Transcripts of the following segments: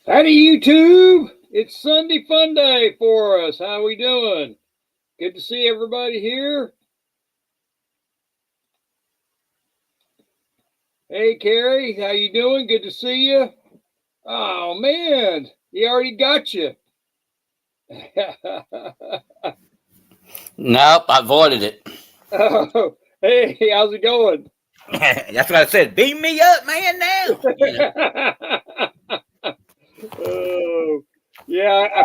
Howdy, YouTube. It's Sunday Fun Day for us. How we doing? Good to see everybody here. Hey, Carrie, how you doing? Good to see you. Oh man, he already got you. Nope, I avoided it. Oh, hey, how's it going? That's what I said. Beam me up, man, now. Oh, yeah, I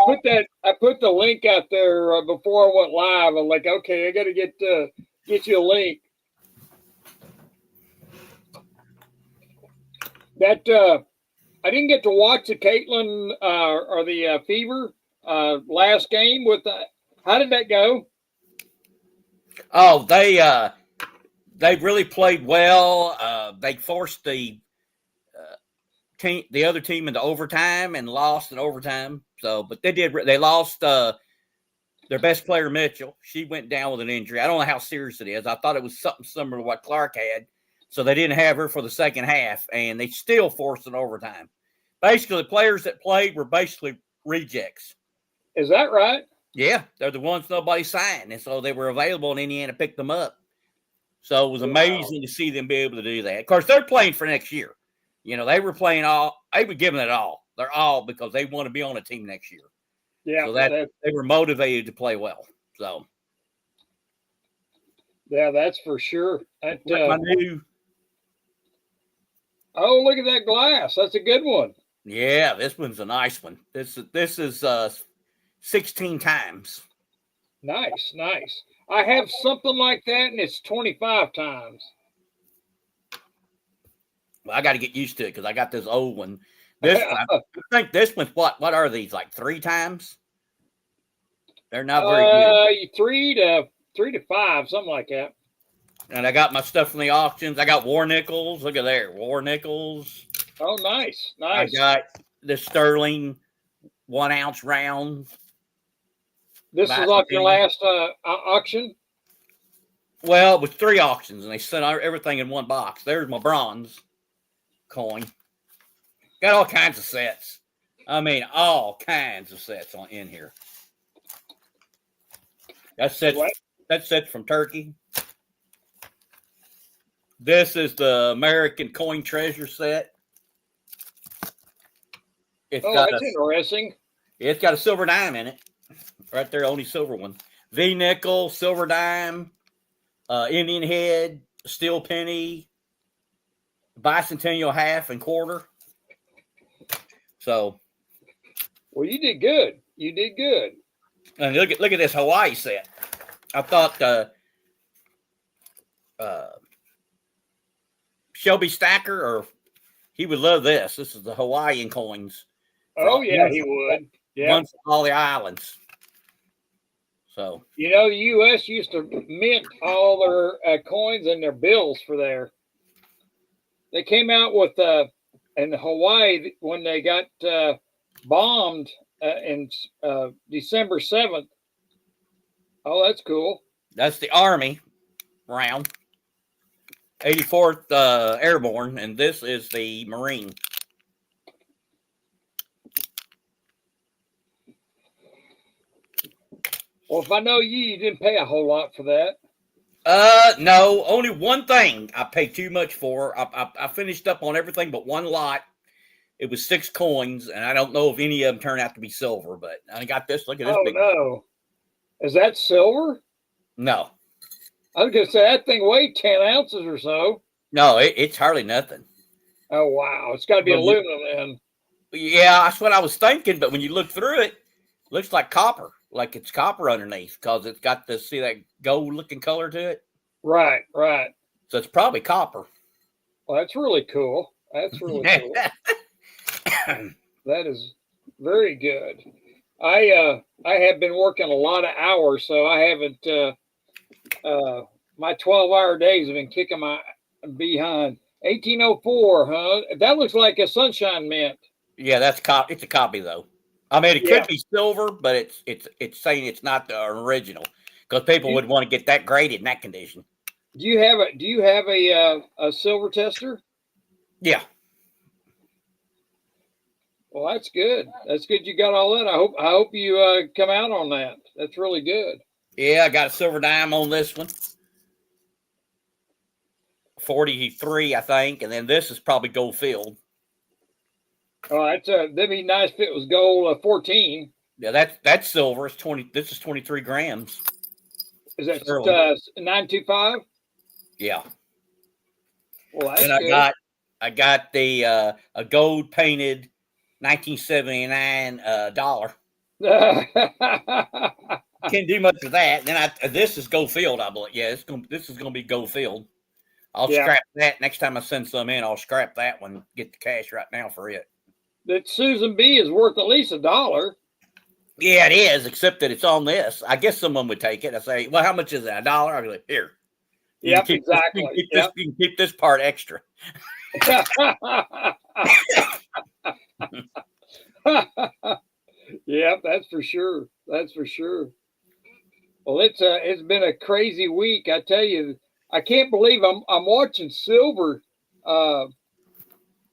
put the link out there before I went live. I'm like, okay, I got to get you a link. That I didn't get to watch the Caitlin or the Fever last game with. How did that go? Oh, they really played well. They forced the other team into overtime and lost in overtime. So, but they did. They lost their best player, Mitchell. She went down with an injury. I don't know how serious it is. I thought it was something similar to what Clark had. So they didn't have her for the second half, and they still forced an overtime. Basically, the players that played were basically rejects. Is that right? Yeah, they're the ones nobody signed, and so they were available, and Indiana picked them up. So it was amazing to see them be able to do that. Of course, they're playing for next year. You know, they were playing all. They were giving it all. They're all because they want to be on a team next year. Yeah, so that they were motivated to play well. So yeah, that's for sure. That, my new. Oh, look at that glass. That's a good one. Yeah, this one's a nice one. This is 16 times. Nice, nice. I have something like that, and it's 25 times. Well, I got to get used to it because I got this old one. This one, I think this one's what? What are these, like 3 times? They're not very good. 3 to 5, something like that. And I got my stuff from the auctions. I got war nickels. Look at there, war nickels. Oh, nice, nice. I got the sterling 1 ounce round. This is off your last auction? Well, it was 3 auctions, and they sent everything in one box. There's my bronze coin. Got all kinds of sets. I mean, all kinds of sets in here. That's sets from Turkey. This is the American Coin Treasure set. That's interesting. It's got a silver dime in it. Right there, only silver one. V nickel, silver dime, Indian head, steel penny, bicentennial half and quarter. So, well, you did good. You did good. And look at this Hawaii set. I thought Shelby Stacker, or he would love this. This is the Hawaiian coins. Oh yeah, he would. Yeah, ones from all the islands. So you know, the U.S. used to mint all their coins and their bills for there. They came out with in Hawaii when they got bombed in December 7th. Oh, that's cool. That's the Army round. 84th Airborne, and this is the Marine. Well, if I know you didn't pay a whole lot for that. No, only one thing I paid too much for. I finished up on everything but one lot. It was 6 coins, and I don't know if any of them turned out to be silver, but I got this. Look at this. Oh, no. Is that silver? No. I was going to say that thing weighed 10 ounces or so. No, it's hardly nothing. Oh, wow. It's got to be aluminum then. Yeah, that's what I was thinking, but when you look through it, it looks like copper. Like it's copper underneath because it's got this, see that gold-looking color to it? Right, right. So it's probably copper. Well, that's really cool. That's really cool. That is very good. I have been working a lot of hours, so I haven't. My 12-hour days have been kicking my behind. 1804, huh? That looks like a sunshine mint. Yeah, it's a copy though. I mean, it could be silver, but it's saying it's not the original because people would want to get that graded in that condition. Do you have a silver tester? Yeah. Well, that's good. That's good. You got all that. I hope you come out on that. That's really good. Yeah, I got a silver dime on this one. 43, I think, and then this is probably gold filled. Oh, that'd be nice if it was gold 14. Yeah, that's silver. It's 20. This is 23 grams. Is that Sterling. 925? Yeah. Well, that's Then good. I got the a gold painted 1979 dollar. Can't do much with that. Then this is gold filled, I believe. Yeah, this is gonna be gold filled. I'll scrap that next time I send some in. I'll scrap that one. Get the cash right now for it. That Susan B is worth at least $1. Yeah, it is, except that it's on this. I guess someone would take it. I say, well, how much is that? $1? I'll be like, here. Yep, exactly. You can keep this part extra. Yep, that's for sure. That's for sure. Well, it's been a crazy week. I tell you, I can't believe I'm watching silver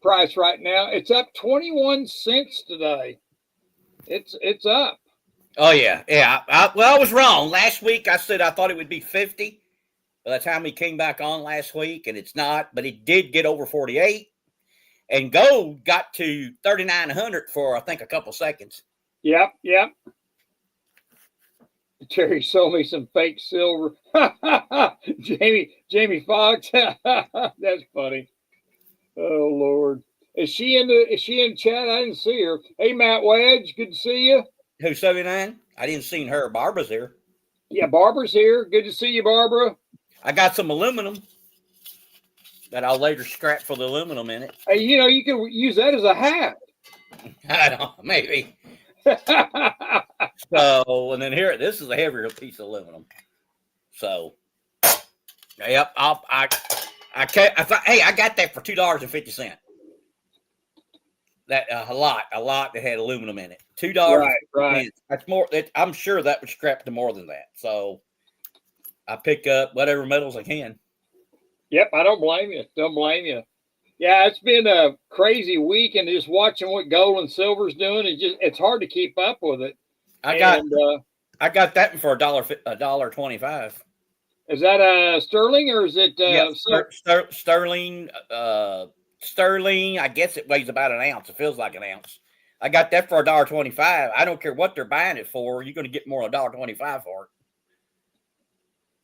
price right now. It's up 21 cents today. It's up. Oh yeah, yeah. Well, I was wrong. Last week I said I thought it would be 50. By the time we came back on last week, and it's not, but it did get over 48. And gold got to 3,900 for I think a couple seconds. Yep. Terry sold me some fake silver. Jamie Foxx. That's funny. Oh Lord. Is she in chat? I didn't see her. Hey Matt Wedge, good to see you. Who's 79? I didn't see her. Barbara's here. Yeah, Barbara's here. Good to see you, Barbara. I got some aluminum that I'll later scrap for the aluminum in it. Hey, you can use that as a hat. I don't know, maybe. So, and then here, this is a heavier piece of aluminum. So, yep, I thought, hey, I got that for $2.50. That a lot that had aluminum in it. $2. Right. That's more. I'm sure that would scrap to more than that. So, I pick up whatever metals I can. Yep, I don't blame you. Don't blame you. Yeah, it's been a crazy week, and just watching what gold and silver's doing, it's hard to keep up with it. I got that one for $1.25. Is that sterling or is it sterling? Sterling. I guess it weighs about an ounce. It feels like an ounce. I got that for $1.25. I don't care what they're buying it for. You're going to get more than $1.25 for it.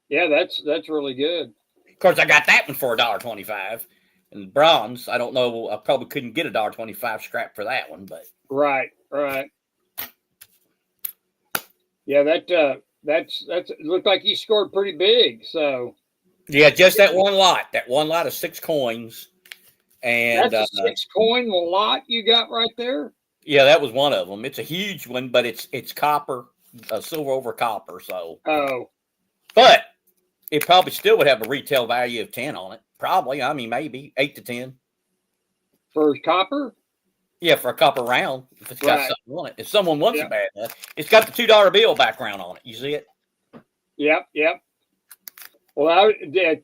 Yeah, that's really good. Of course, I got that one for $1.25. And bronze, I don't know. I probably couldn't get $1.25 scrap for that one, but right. Yeah, that's it looked like you scored pretty big. So yeah, just that one lot of 6 coins, and that's a 6 coin lot you got right there. Yeah, that was one of them. It's a huge one, but it's copper, silver over copper. So but it probably still would have a retail value of 10 on it. Probably, I mean, maybe 8 to 10 for copper. Yeah, for a copper round, if it's got something on it. If someone wants it bad enough, it's got the $2 bill background on it. You see it? Yep. Well,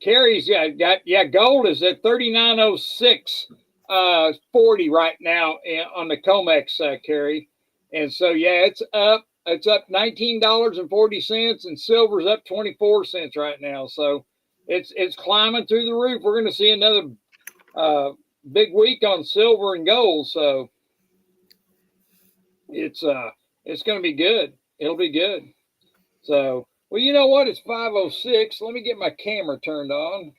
Carrie's gold is at 3906.40 right now on the COMEX, Carrie, and so it's up. It's up $19.40, and silver's up 24 cents right now. So it's climbing through the roof. We're going to see another big week on silver and gold. So it's going to be good. It'll be good. So, well, you know what? It's 5:06. Let me get my camera turned on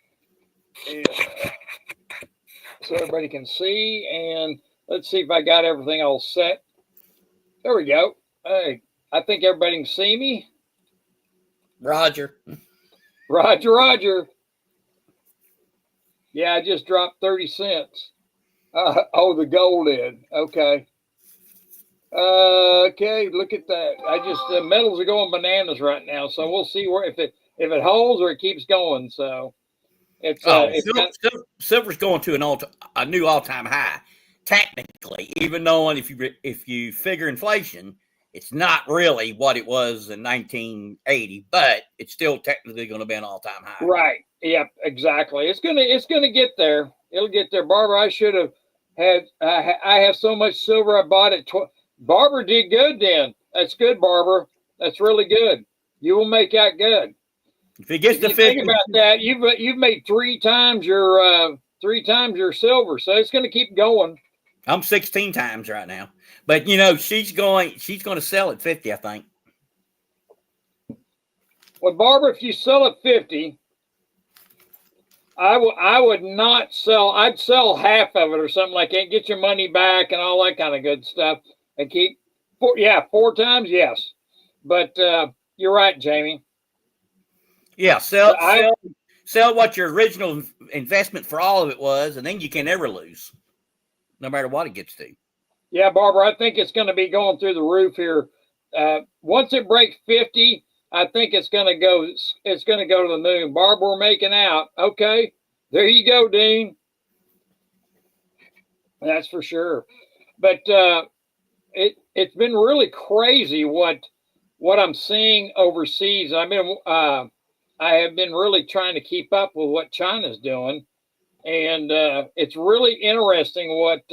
so everybody can see. And let's see if I got everything all set. There we go. Hey, I think everybody can see me. Roger. Yeah, I just dropped 30 cents. The gold did. Okay. Okay, look at that. The metals are going bananas right now, so we'll see if it holds or it keeps going. So it's silver's going to a new all-time high. Technically, even though if you figure inflation, it's not really what it was in 1980, but it's still technically going to be an all-time high. Right. Yep. Exactly. It's gonna get there. It'll get there. Barbara, I should have I have so much silver I bought it. Barbara did good then. That's good, Barbara. That's really good. You will make out good. If he gets If to you 50, think about that, you've made three times your silver, so it's going to keep going. I'm 16 times right now. But she's going to sell at 50, I think. Well, Barbara, if you sell at 50, I would not sell. I'd sell half of it or something like that. Get your money back and all that kind of good stuff, and keep four times, yes. But you're right, Jamie. Yeah, sell what your original investment for all of it was, and then you can never lose, no matter what it gets to. Yeah, Barbara, I think it's going to be going through the roof here. Once it breaks 50, I think it's going to go. It's going to go to the moon. Barbara, we're making out. Okay, there you go, Dean. That's for sure. But it's been really crazy what I'm seeing overseas. I have been really trying to keep up with what China's doing, and it's really interesting what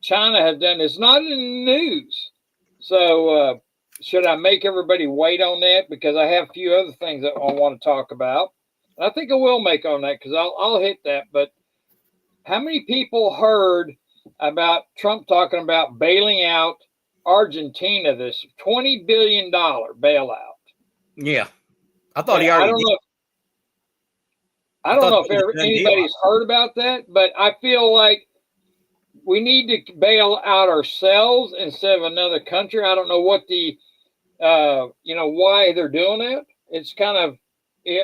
China has done. It's not in the news, so should I make everybody wait on that? Because I have a few other things that I want to talk about. I think I will make on that because I'll hit that. But how many people heard about Trump talking about bailing out Argentina, this $20 billion bailout? Yeah. I thought he already did. I don't know if anybody's heard about that, but I feel like we need to bail out ourselves instead of another country. I don't know what the, why they're doing it. It's kind of, yeah,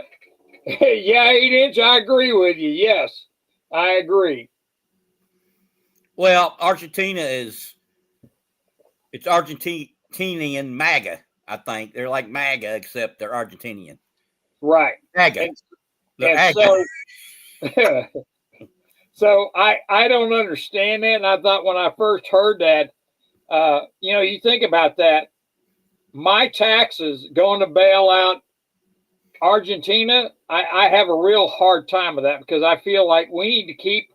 8-inch. I agree with you. Yes, I agree. Well, Argentina it's Argentinian MAGA, I think. They're like MAGA, except they're Argentinian. Right. MAGA. So I don't understand that. And I thought when I first heard that, you think about that. My taxes going to bail out Argentina, I have a real hard time with that because I feel like we need to keep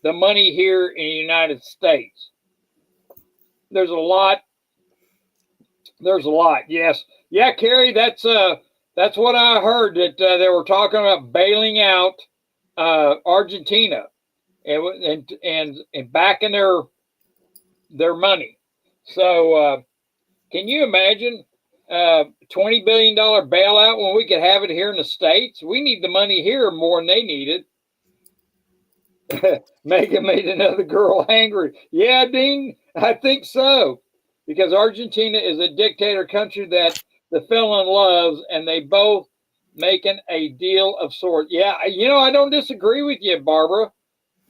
the money here in the United States. There's a lot. Yes. Yeah, Carrie, that's what I heard, that they were talking about bailing out Argentina and backing their money. So can you imagine $20 billion bailout when we could have it here in the States? We need the money here more than they need it. Megan made another girl angry. Yeah, Dean, I think so. Because Argentina is a dictator country that the felon loves, and they both making a deal of sorts. Yeah, I don't disagree with you, Barbara.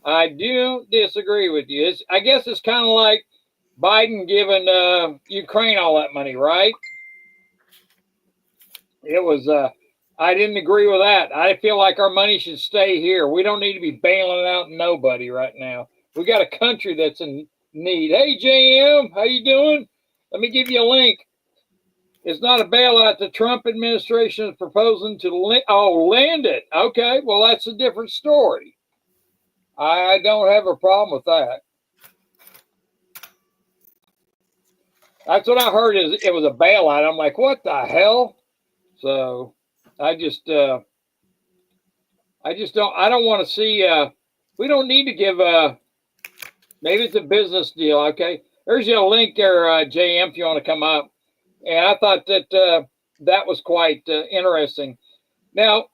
I do disagree with you. I guess it's kind of like Biden giving Ukraine all that money, right? It was, I didn't agree with that. I feel like our money should stay here. We don't need to be bailing out nobody right now. We got a country that's in need. Hey, JM, how you doing? Let me give you a link. It's not a bailout. The Trump administration is proposing to land it. Okay, well, that's a different story. I don't have a problem with that. That's what I heard, is it was a bailout. I'm like, what the hell? So I don't want to see, we don't need to give, maybe it's a business deal. Okay. There's your link there, JM, if you want to come up. And I thought that that was quite interesting. Now,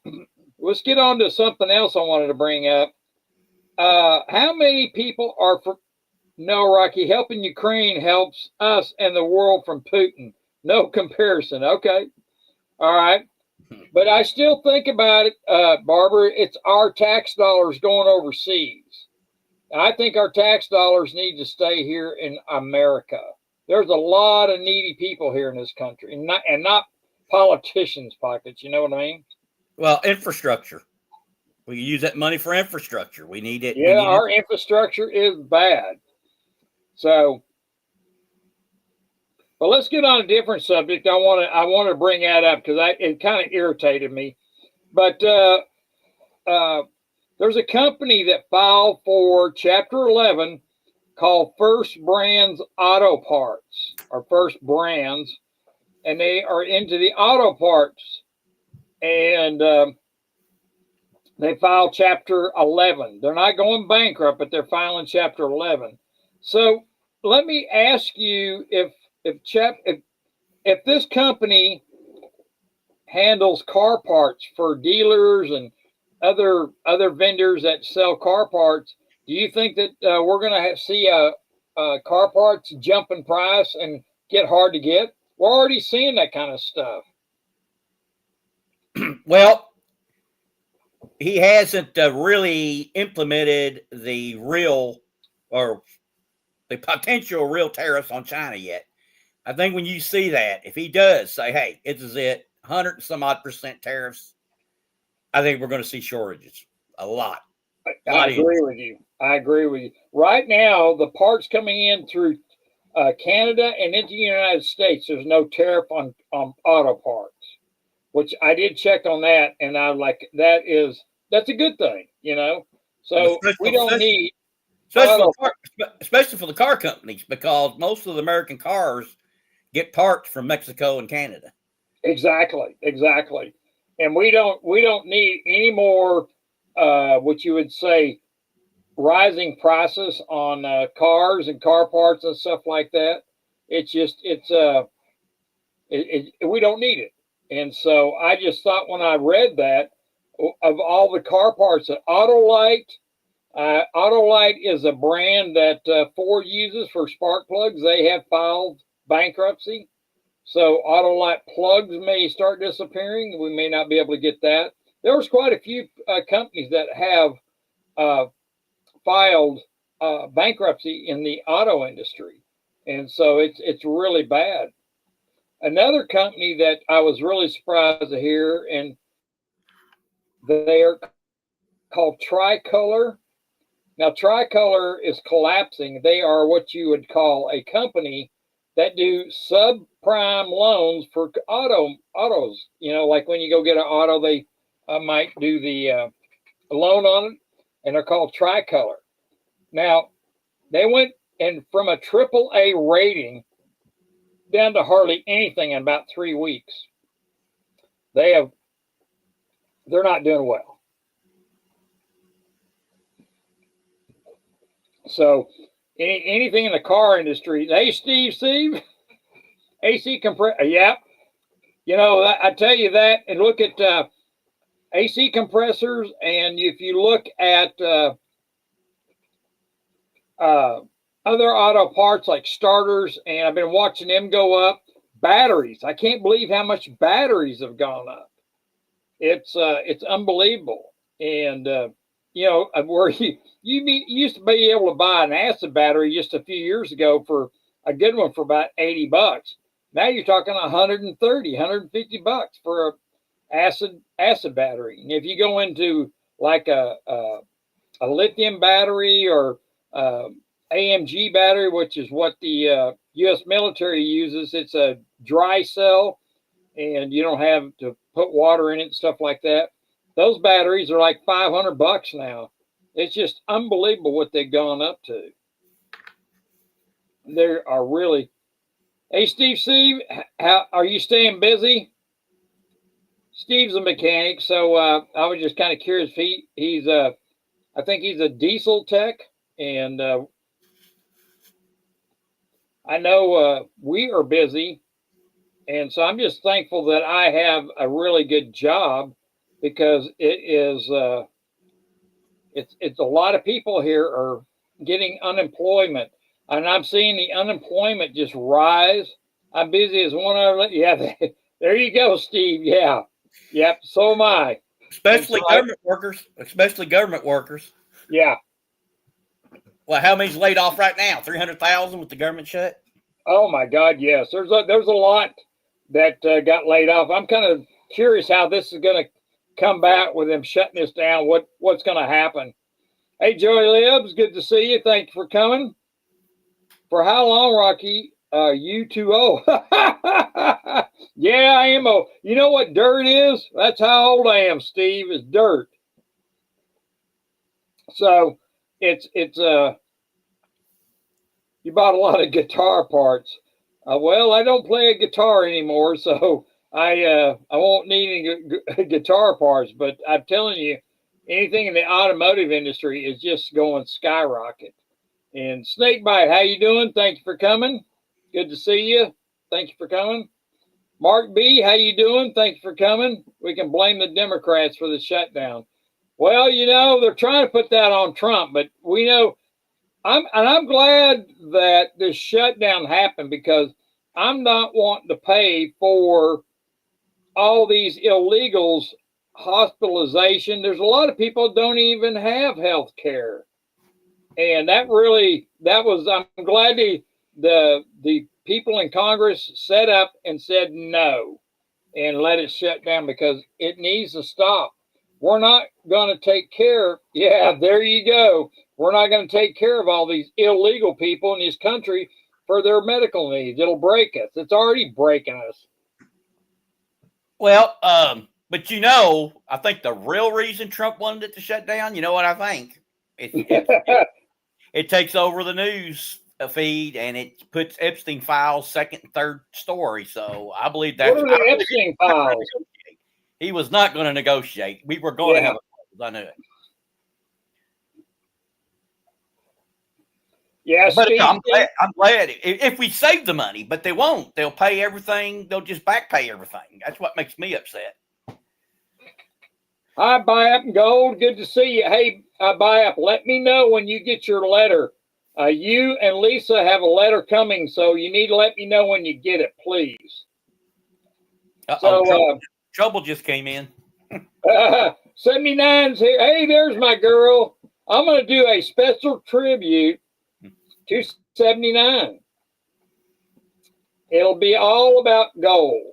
let's get on to something else I wanted to bring up. How many people are no, Rocky, helping Ukraine helps us and the world from Putin? No comparison. Okay. All right. But I still think about it, Barbara, it's our tax dollars going overseas. I think our tax dollars need to stay here in America. There's a lot of needy people here in this country, and not politicians' pockets. You know what I mean? Well, infrastructure. We use that money for infrastructure. We need it. Yeah, our infrastructure is bad. So, but let's get on a different subject. I want to bring that up because it kind of irritated me. But there's a company that filed for Chapter 11 called First Brands Auto Parts, or First Brands, and they are into the auto parts. And they filed Chapter 11. They're not going bankrupt, but they're filing Chapter 11. So let me ask you if this company handles car parts for dealers and other vendors that sell car parts, do you think that we're going to see car parts jump in price and get hard to get? We're already seeing that kind of stuff. Well, he hasn't really implemented the real or the potential real tariffs on China yet. I think when you see that, if he does say, hey, this is it, 100 and some odd % tariffs, I think we're going to see shortages a lot. I agree with you. I agree with you. Right now, the parts coming in through Canada and into the United States, there's no tariff on auto parts, which I did check on that, and I'm like, that's a good thing, you know. So we don't need, especially for the car companies, because most of the American cars get parts from Mexico and Canada. Exactly. And we don't need any more what you would say rising prices on cars and car parts and stuff like that. It's just we don't need it. And so I just thought when I read that, of all the car parts that Autolite is a brand that Ford uses for spark plugs. They have filed bankruptcy. So Autolite plugs may start disappearing. We may not be able to get that. There was quite a few companies that have filed bankruptcy in the auto industry. And so it's really bad. Another company that I was really surprised to hear, and they are called Tricolor. Now, Tricolor is collapsing. They are what you would call a company that do subprime loans for autos. You know, like when you go get an auto, they might do the loan on it, and they're called Tricolor. Now, they went from a AAA rating down to hardly anything in about 3 weeks. They're not doing well. So anything in the car industry, hey, Steve, AC compressor, yeah. You know, I tell you that, and look at AC compressors, and if you look at other auto parts like starters, and I've been watching them go up. Batteries, I can't believe how much batteries have gone up. It's unbelievable. And you know, where you used to be able to buy an acid battery just a few years ago for a good one for about $80. Now you're talking $130, $150 for a acid battery. And if you go into like a lithium battery or AMG battery, which is what the U.S. military uses, it's a dry cell, and you don't have to put water in it and stuff like that. Those batteries are like $500 now. It's just unbelievable what they've gone up to. They are really. Hey, Steve, how are you staying busy? Steve's a mechanic, so I was just kind of curious. He's I think he's a diesel tech, and I know we are busy, and so I'm just thankful that I have a really good job, because it is it's a lot of people here are getting unemployment, and I'm seeing the unemployment just rise. I'm busy as one other. Yeah, there you go, Steve. Yeah, yep. So am I. Especially government workers. Yeah. Well, how many's laid off right now? 300,000 with the government shut? Oh my God, yes. There's a lot that got laid off. I'm kind of curious how this is going to come back with them shutting this down. What's going to happen? Hey, Joey Libbs, good to see you. Thank you for coming. For how long, Rocky? You too old. Yeah, I am old. You know what dirt is? That's how old I am, Steve. Is dirt. So it's you bought a lot of guitar parts. Well, I don't play a guitar anymore, so I won't need any guitar parts. But I'm telling you, anything in the automotive industry is just going skyrocket. And Snakebite, how you doing? Thank you for coming. Good to see you. Thank you for coming. Mark B, how you doing? Thank you for coming. We can blame the Democrats for the shutdown. Well, you know, they're trying to put that on Trump, but we know I'm glad that this shutdown happened because I'm not wanting to pay for all these illegals hospitalization. There's a lot of people don't even have health care. And I'm glad the people in Congress set up and said no and let it shut down because it needs to stop. We're not going to take care. Yeah, there you go. We're not going to take care of all these illegal people in this country for their medical needs. It'll break us. It's already breaking us. Well, but you know, I think the real reason Trump wanted it to shut down, you know what I think? It takes over the news feed and it puts Epstein files second and third story. So I believe that's what are the Epstein files? He was not going to negotiate. We were going to have a I knew it. Yeah, but I'm glad if we save the money, but they won't. They'll pay everything. They'll just back pay everything. That's what makes me upset. Hi, Buy Up and Gold. Good to see you. Hey, Buy Up, let me know when you get your letter. You and Lisa have a letter coming, so you need to let me know when you get it, please. Trouble just came in. 79's here. Hey, there's my girl. I'm going to do a special tribute to 79. It'll be all about gold.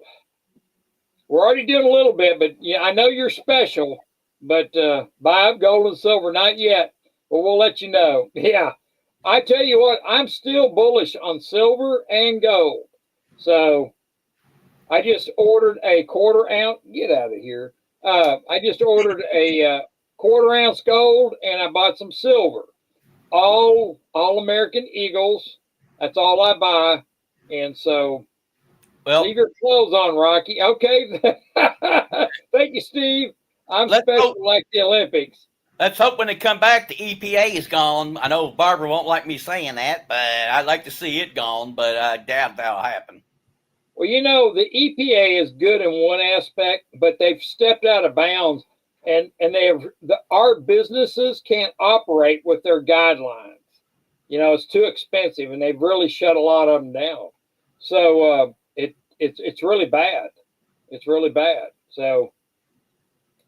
We're already doing a little bit, but yeah, I know you're special, but Buy Up Gold and Silver, not yet, but we'll let you know. Yeah, I tell you what, I'm still bullish on silver and gold. So I just ordered a quarter ounce. Get out of here. I just ordered a quarter ounce gold and I bought some silver. All American Eagles. That's all I buy. And so leave your clothes on, Rocky. Okay. Thank you, Steve. I'm special like the Olympics. Let's hope when they come back, the EPA is gone. I know Barbara won't like me saying that, but I'd like to see it gone, but I doubt that'll happen. Well, you know, the EPA is good in one aspect, but they've stepped out of bounds, and our businesses can't operate with their guidelines. You know, it's too expensive, and they've really shut a lot of them down. So it's really bad. It's really bad. So,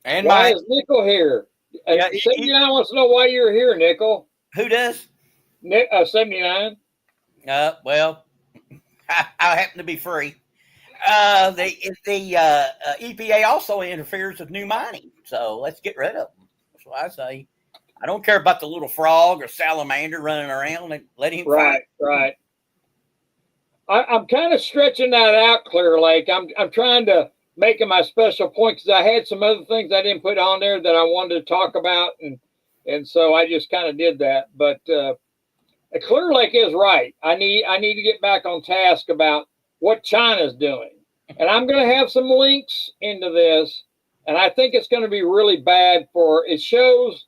and why is Nickel here? 79 wants to know why you're here, Nickel. Who does? 79. Well, I happen to be free. The EPA also interferes with new mining, so let's get rid of them. That's what I say. I don't care about the little frog or salamander running around and let him. Right. I'm kind of stretching that out, Clear Lake. I'm trying to make it my special point because I had some other things I didn't put on there that I wanted to talk about, and so I just kind of did that. But Clear Lake is right. I need to get back on task about what China's doing, and I'm going to have some links into this, and I think it's going to be really bad it shows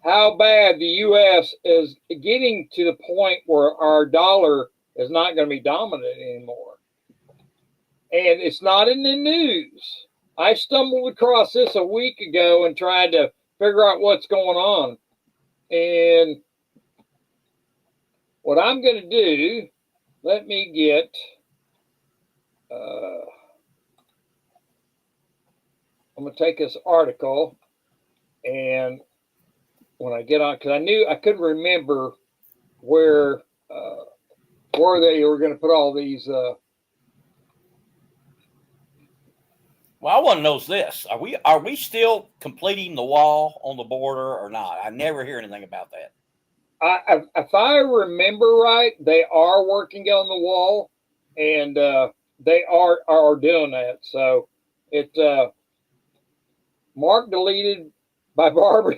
how bad the U.S. is getting to the point where our dollar is not going to be dominant anymore. And it's not in the news. I stumbled across this a week ago and tried to figure out what's going on. And what I'm going to do, let me get, I'm going to take this article and when I get on, because I couldn't remember where they were going to put all these. Well, I want to know this: are we still completing the wall on the border or not? I never hear anything about that. If I remember right, they are working on the wall, and they are doing that. So Mark deleted by Barbara.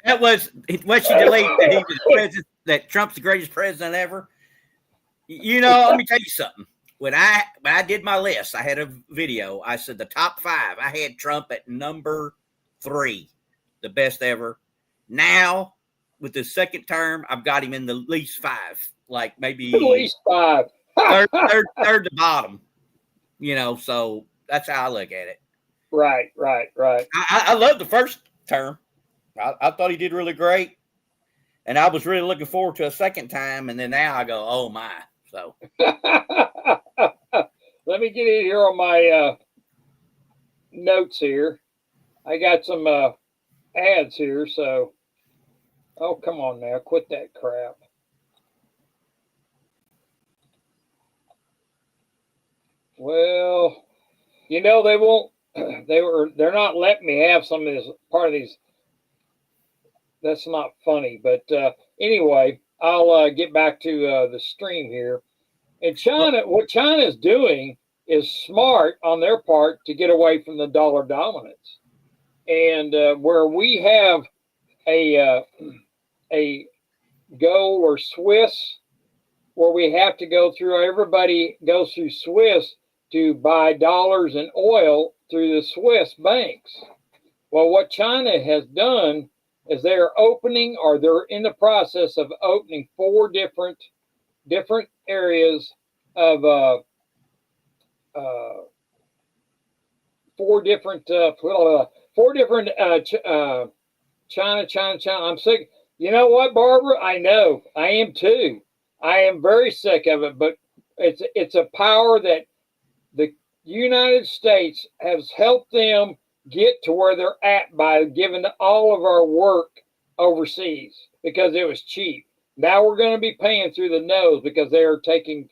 That was what she delayed that he was president, that Trump's the greatest president ever. Let me tell you something. When I did my list, I had a video. I said the top 5. I had Trump at number 3, the best ever. Now, with the second term, I've got him in the least 5, like maybe at least 5, third to bottom. So that's how I look at it. Right. I love the first term. I thought he did really great, and I was really looking forward to a second time. And then now I go, oh my! So let me get in here on my notes here. I got some ads here, so come on now, quit that crap. Well, they won't. They're not letting me have some of this part of these. That's not funny, but anyway, I'll get back to the stream here. And China, what China is doing is smart on their part to get away from the dollar dominance, and where we have a gold or Swiss, where we have to go through. Everybody goes through Swiss to buy dollars and oil through the Swiss banks. Well, what China has done is they're opening, or they're in the process of opening 4 different areas of 4 different China. I'm sick. You know what, Barbara? I know. I am too. I am very sick of it, but it's a power that the United States has helped them get to where they're at by giving all of our work overseas because it was cheap. Now we're going to be paying through the nose because they are taking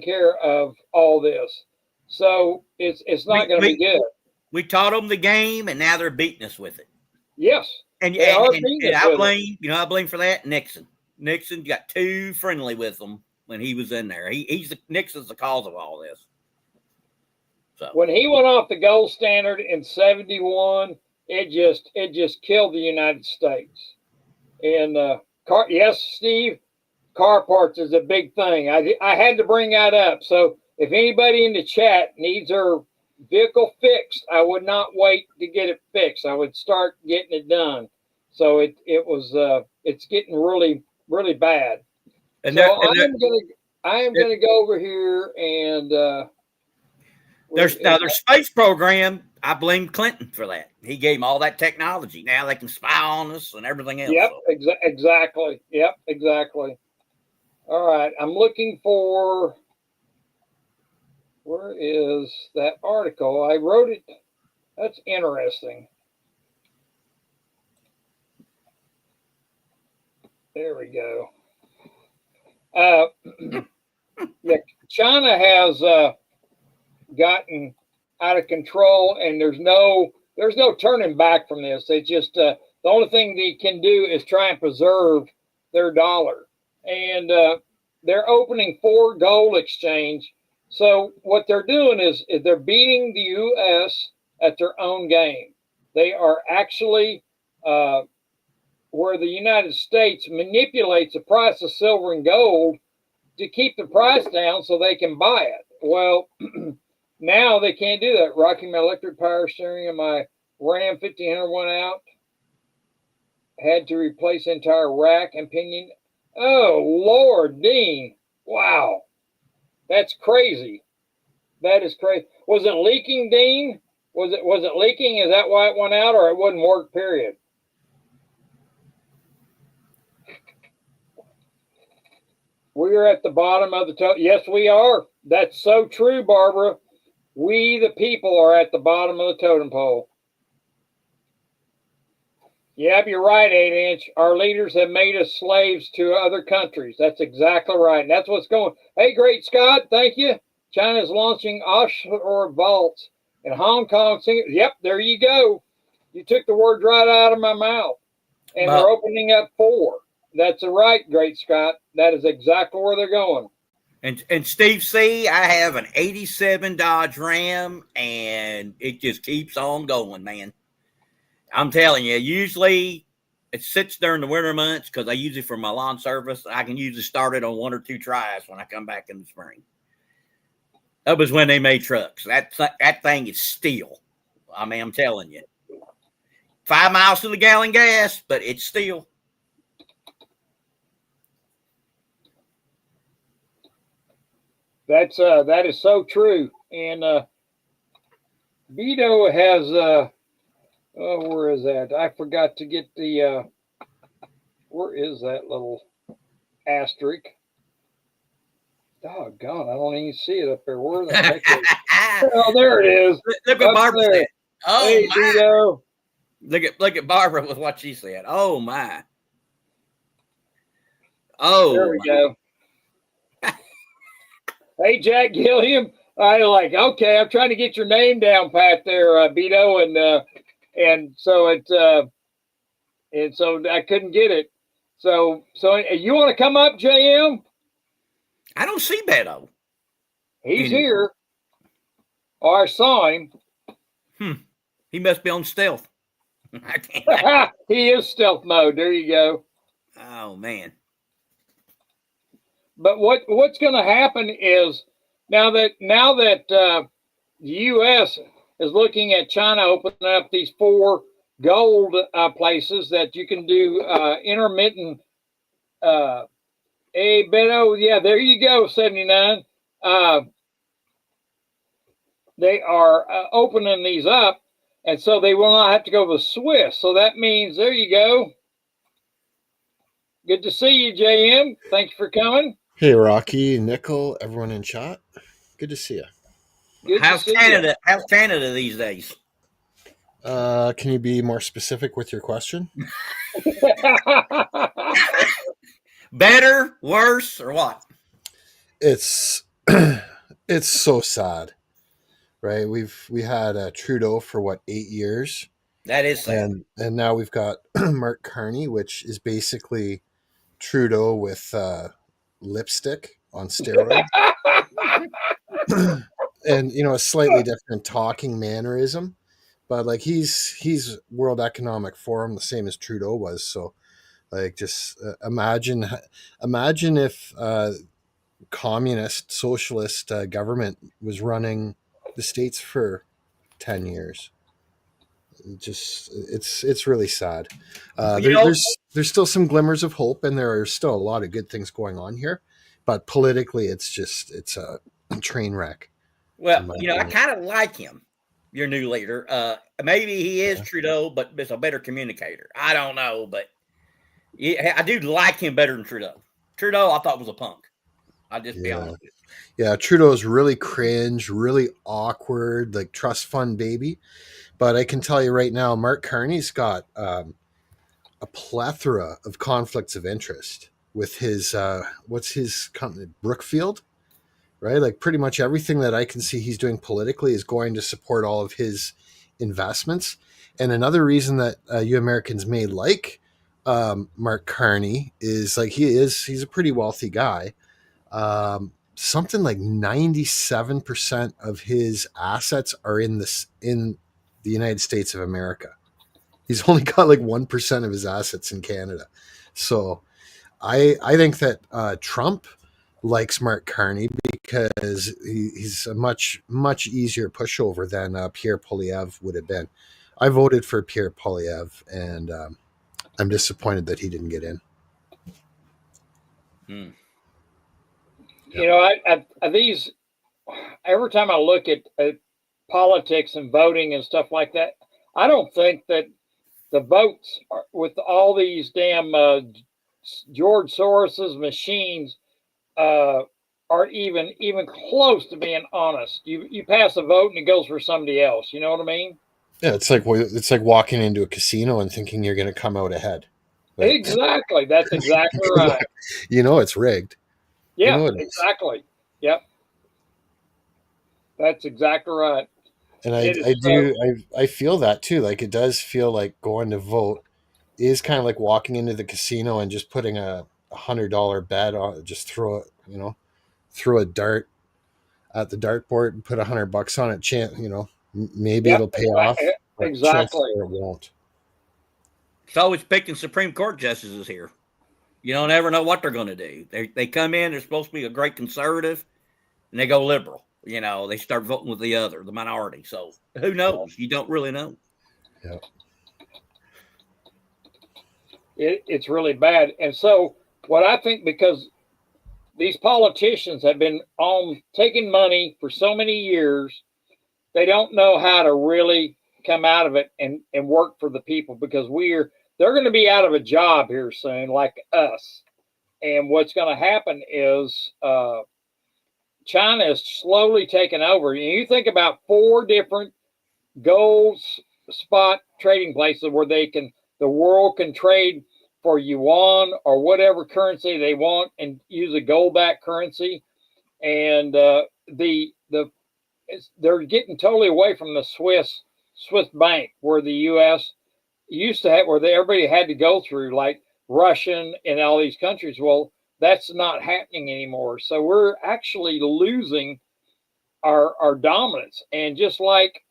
care of all this. So it's not going to be good. We taught them the game, and now they're beating us with it. Yes, and I blame for that Nixon. Nixon got too friendly with them when he was in there. Nixon's the cause of all this. So when he went off the gold standard in '71, it just killed the United States. And yes, Steve, car parts is a big thing. I had to bring that up. So if anybody in the chat needs their vehicle fixed, I would not wait to get it fixed. I would start getting it done. So it's getting really, really bad. And so I am gonna go over here and their space program. I blame Clinton for that. He gave them all that technology. Now they can spy on us and everything else. Yep, exactly. Yep, exactly. All right, I'm looking for. Where is that article? I wrote it. That's interesting. There we go. Yeah, China has gotten out of control, and there's no turning back from this. They just the only thing they can do is try and preserve their dollar, and they're opening 4 gold exchange. So what they're doing is they're beating the U.S. at their own game. They are actually where the United States manipulates the price of silver and gold to keep the price down so they can buy it. Well, now they can't do that. Rocking my electric power steering and my Ram 1500 went out. Had to replace the entire rack and pinion. Oh, Lord, Dean. Wow. That's crazy. That is crazy. Was it leaking, Dean? Was it leaking? Is that why it went out, or it wouldn't work, period? We are at the bottom of the totem. Yes, we are. That's so true, Barbara. We, the people, are at the bottom of the totem pole. Yep, you're right, 8-inch. Our leaders have made us slaves to other countries. That's exactly right. And that's what's going. Hey, Great Scott, thank you. China's launching offshore vaults in Hong Kong. Yep, there you go. You took the words right out of my mouth. And they're opening up 4. That's right, Great Scott. That is exactly where they're going. And Steve C., I have an 87 Dodge Ram, and it just keeps on going, man. I'm telling you, usually it sits during the winter months because I use it for my lawn service. I can usually start it on 1 or 2 tries when I come back in the spring. That was when they made trucks. That thing is steel. I mean, I'm telling you, 5 miles to the gallon gas, but it's steel. That is so true. And Vito has oh, where is that? I forgot to get the where is that little asterisk? Doggone, I don't even see it up there. Where the heck is it? Oh, there it is. Look what Up Barbara there. said. Oh Hey, my! Vito. Look at Barbara with what she said. Oh my! There Oh we my! go. Hey, Jack Gilliam. I like. Okay, I'm trying to get your name down, Pat. There, Vito, and so and so I couldn't get it. So you want to come up, JM? I don't see Beto. He's here. Oh, I saw him. He must be on stealth. I can't. He is stealth mode. There you go. Oh man. But what's going to happen is now that the U.S. is looking at China opening up these 4 gold places that you can do intermittent. Hey, Beto, yeah, there you go, 79. They are opening these up, and so they will not have to go to the Swiss. So that means, there you go. Good to see you, JM. Thank you for coming. Hey, Rocky, Nickel, everyone in chat. Good to see you. Good How's to see Canada? you. How's Canada these days? Can you be more specific with your question? Better, worse, or what? It's it's so sad, right? We had Trudeau for what 8 years, That is sad. and now we've got Mark Carney, which is basically Trudeau with lipstick on steroids, and a slightly different talking mannerism. But like he's World Economic Forum, the same as Trudeau was. So like just imagine if communist socialist government was running the states for 10 years. It's really sad. There's still some glimmers of hope, and there are still a lot of good things going on here, but politically it's a train wreck. Well, I kind of like him, your new leader. Maybe he is Trudeau, but is a better communicator. I don't know, but I do like him better than Trudeau. Trudeau, I thought was a punk. I'll just be honest with you. Yeah, Trudeau's really cringe, really awkward, like trust fund baby. But I can tell you right now, Mark Carney's got a plethora of conflicts of interest with his what's his company, Brookfield, right? Like pretty much everything that I can see he's doing politically is going to support all of his investments. And another reason that you Americans may like Mark Carney is like he's a pretty wealthy guy. Something like 97% of his assets are in the United States of America. He's only got like 1% of his assets in Canada. So I think that Trump likes Mark Carney because he's a much easier pushover than Pierre Poilievre would have been. I voted for Pierre Poilievre, and I'm disappointed that he didn't get in. These every time I look at politics and voting and stuff like that, I don't think that the votes with all these damn George Soros's machines are even close to being honest. You pass a vote and it goes for somebody else. You know what I mean? Yeah, it's like walking into a casino and thinking you're going to come out ahead. Like, exactly. That's exactly right. It's rigged. Yeah, exactly. Yep. That's exactly right. And I feel that too. Like it does feel like going to vote is kind of like walking into the casino and just putting a $100 bet on, just throw a dart at the dartboard and put $100 on it. Maybe it'll pay off. Exactly. Or it won't. It's always picking Supreme Court justices here. You don't ever know what they're going to do. They come in, they're supposed to be a great conservative, and they go liberal. They start voting with the minority. So who knows? You don't really know. Yeah. It's really bad. And so what I think, because these politicians have been taking money for so many years, they don't know how to really come out of it and work for the people, because they're going to be out of a job here soon, like us. And what's going to happen is China is slowly taking over. And you think about 4 different gold spot trading places where the world can trade for yuan or whatever currency they want and use a gold-backed currency. And they're getting totally away from the Swiss bank, where the U.S. used to have, where everybody had to go through, like Russian and all these countries. Well, that's not happening anymore. So we're actually losing our dominance. And just like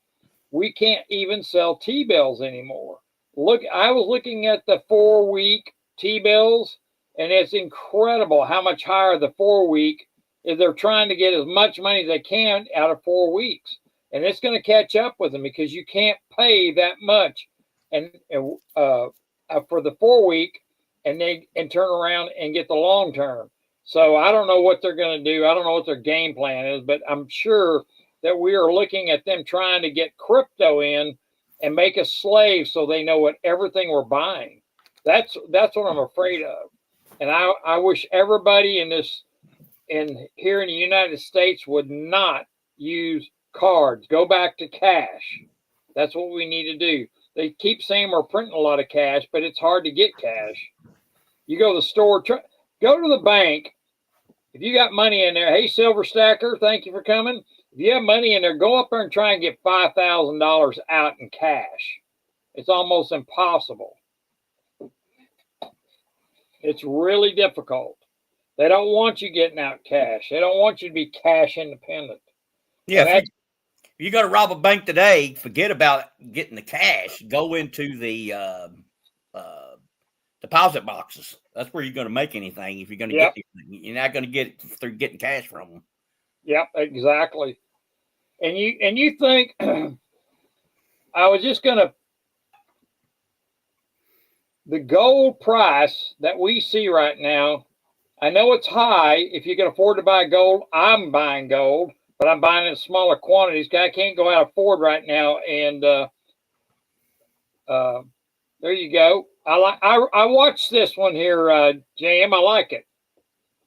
we can't even sell T-bills anymore. Look, I was looking at the 4-week T-bills, and it's incredible how much higher the 4-week is. They're trying to get as much money as they can out of 4 weeks. And it's going to catch up with them, because you can't pay that much for the 4-week and turn around and get the long term. So I don't know what they're going to do. I don't know what their game plan is, but I'm sure that we are looking at them trying to get crypto in and make us slaves, so they know what everything we're buying. That's what I'm afraid of. And I wish everybody here in the United States would not use cards. Go back to cash. That's what we need to do. They keep saying we're printing a lot of cash, but it's hard to get cash. You go to the store, go to the bank. If you got money in there, hey, Silver Stacker, thank you for coming. If you have money in there, go up there and try and get $5,000 out in cash. It's almost impossible. It's really difficult. They don't want you getting out cash. They don't want you to be cash independent. Yeah, if you go to rob a bank today, forget about getting the cash. Go into the deposit boxes. That's where you're going to make anything. If you're going to get anything, you're not going to get it through getting cash from them. Yep, exactly. And you think I was just going to, the gold price that we see right now, I know it's high. If you can afford to buy gold, I'm buying gold, but I'm buying it in smaller quantities. I can't go out of Ford right now. And there you go. I watched this one here, JM. I like it.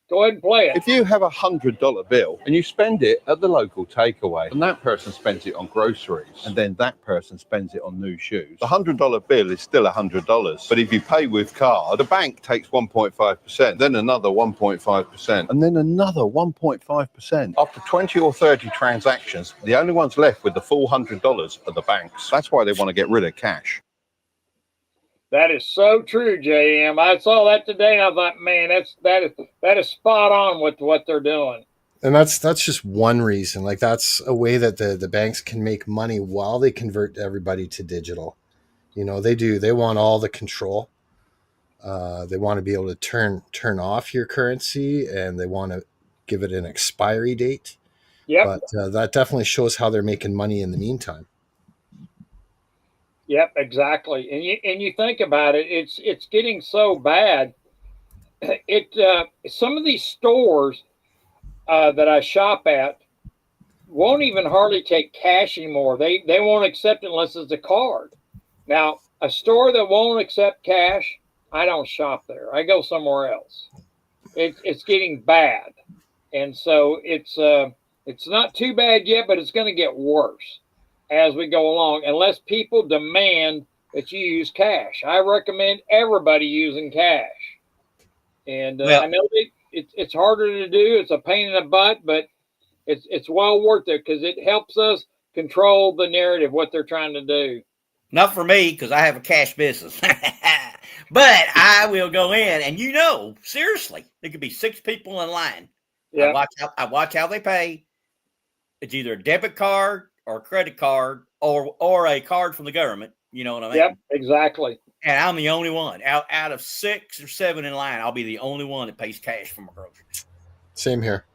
Go ahead and play it. If you have $100 bill and you spend it at the local takeaway, and that person spends it on groceries, and then that person spends it on new shoes, the $100 bill is still $100. But if you pay with card, the bank takes 1.5%, then another 1.5%, and then another 1.5%. After 20 or 30 transactions, the only ones left with the full $100 are the banks. That's why they want to get rid of cash. That is so true, JM. I saw that today, and I thought, man, that is spot on with what they're doing. And that's just one reason. Like, that's a way that the banks can make money while they convert everybody to digital. They want all the control. They want to be able to turn off your currency, and they want to give it an expiry date. Yep. But that definitely shows how they're making money in the meantime. Yep, exactly. And you think about it, it's getting so bad. Some of these stores that I shop at won't even hardly take cash anymore. They won't accept it unless it's a card. Now, a store that won't accept cash, I don't shop there. I go somewhere else. It's getting bad, and so it's not too bad yet, but it's going to get worse as we go along, unless people demand that you use cash. I recommend everybody using cash. And I know it's harder to do. It's a pain in the butt, but it's well worth it, because it helps us control the narrative, what they're trying to do. Not for me, because I have a cash business. But I will go in, and seriously, there could be 6 people in line. Yeah. I watch how they pay. It's either a debit card or a credit card or a card from the government. You know what I mean? Yep, exactly. And I'm the only one out of 6 or 7 in line. I'll be the only one that pays cash for my groceries. Same here.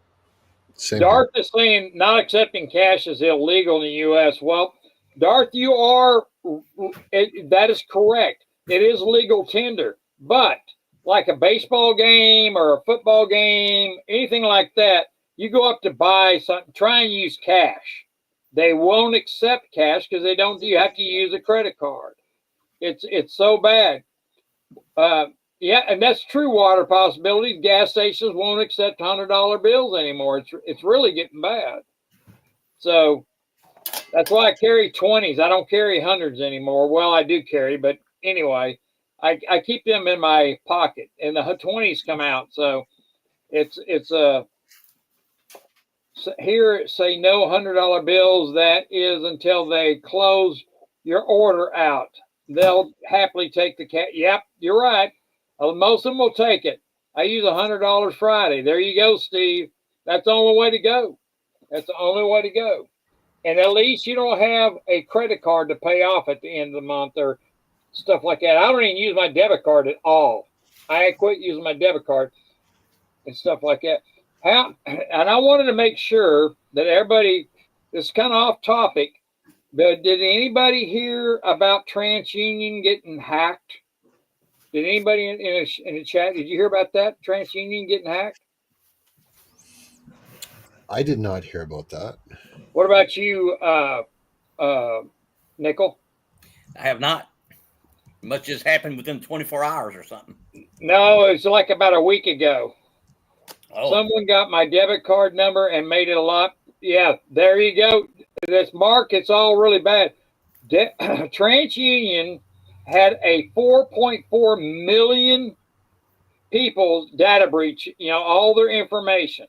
Same Darth is saying not accepting cash is illegal in the U.S. Well, Darth, that is correct. It is legal tender, but like a baseball game or a football game, anything like that, you go up to buy something, try and use cash. They won't accept cash because they don't. You have to use a credit card. It's so bad. Yeah, and that's true. Water possibilities. Gas stations won't accept $100 bills anymore. It's really getting bad. So that's why I carry 20s. I don't carry hundreds anymore. Well, I do carry, but anyway, I keep them in my pocket, and the 20s come out. So it's here say no $100 bills. That is until they close your order out. They'll happily take the cash. Yep, you're right. Most of them will take it. I use $100 Friday. There you go, Steve. That's the only way to go. That's the only way to go. And at least you don't have a credit card to pay off at the end of the month or stuff like that. I don't even use my debit card at all. I quit using my debit card and stuff like that. And I wanted to make sure that everybody, this is kind of off topic, but did anybody hear about TransUnion getting hacked? Did anybody in the chat, did you hear about that? TransUnion getting hacked? I did not hear about that. What about you, Nickel? I have not. Much just happened within 24 hours or something. No, it's like about a week ago. Oh. Someone got my debit card number and made it a lot. Yeah, there you go. This Mark, it's all really bad. TransUnion had a 4.4 million people data breach, all their information.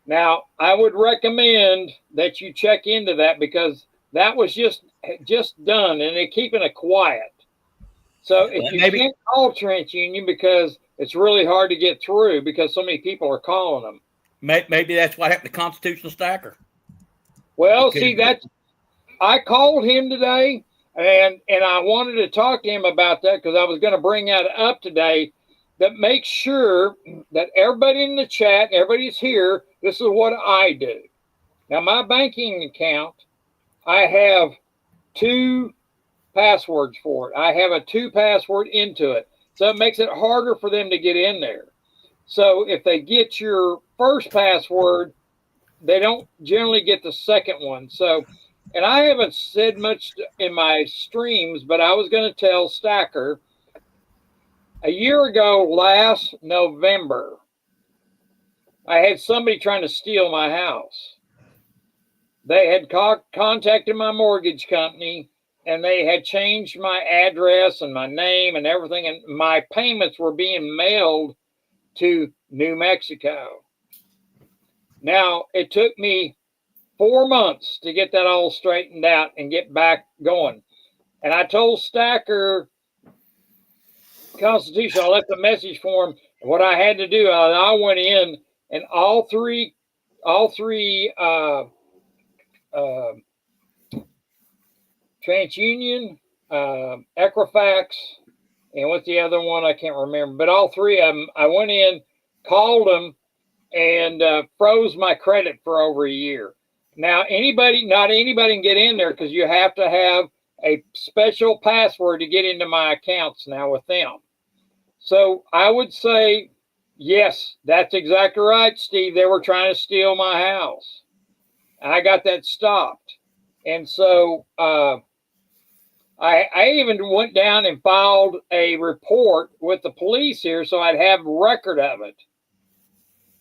Now, I would recommend that you check into that because that was just done and they're keeping it quiet. So if you can't call TransUnion because it's really hard to get through because so many people are calling them. Maybe that's what happened to Constitutional Stacker. Well, see, I called him today and I wanted to talk to him about that because I was going to bring that up today. That make sure that everybody in the chat, everybody's here, this is what I do. Now, my banking account, I have 2 passwords for it. I have a 2 password into it. So it makes it harder for them to get in there. So if they get your first password, they don't generally get the second one. So, and I haven't said much in my streams, but I was going to tell Stacker, a year ago, last November, I had somebody trying to steal my house. They had contacted my mortgage company, and they had changed my address and my name and everything, and my payments were being mailed to New Mexico. Now, it took me 4 months to get that all straightened out and get back going. And I told Stacker, Constitution, I left a message for him. What I had to do, I went in and all three TransUnion, Equifax, and what's the other one? I can't remember. But all 3 of them, I went in, called them, and froze my credit for over a year. Now, not anybody can get in there because you have to have a special password to get into my accounts now with them. So I would say, yes, that's exactly right, Steve. They were trying to steal my house. I got that stopped. And so I even went down and filed a report with the police here so I'd have record of it.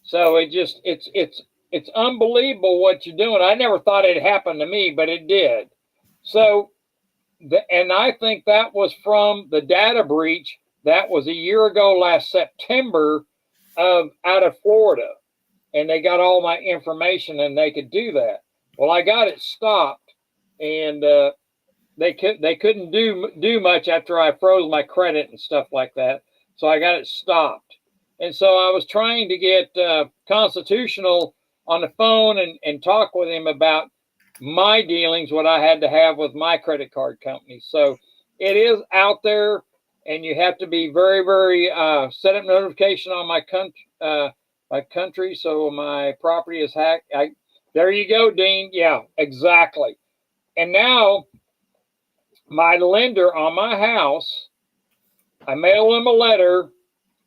So it's unbelievable what you're doing. I never thought it happened to me, but it did. So, and I think that was from the data breach. That was a year ago, last September, out of Florida. And they got all my information and they could do that. Well, I got it stopped, and they couldn't do much after I froze my credit and stuff like that. So I got it stopped. And so I was trying to get Constitutional on the phone and talk with him about my dealings, what I had to have with my credit card company. So it is out there. and you have to be very, very set up notification on my country, so my property is hacked. There you go, Dean. Yeah, exactly. And now my lender on my house, I mailed him a letter.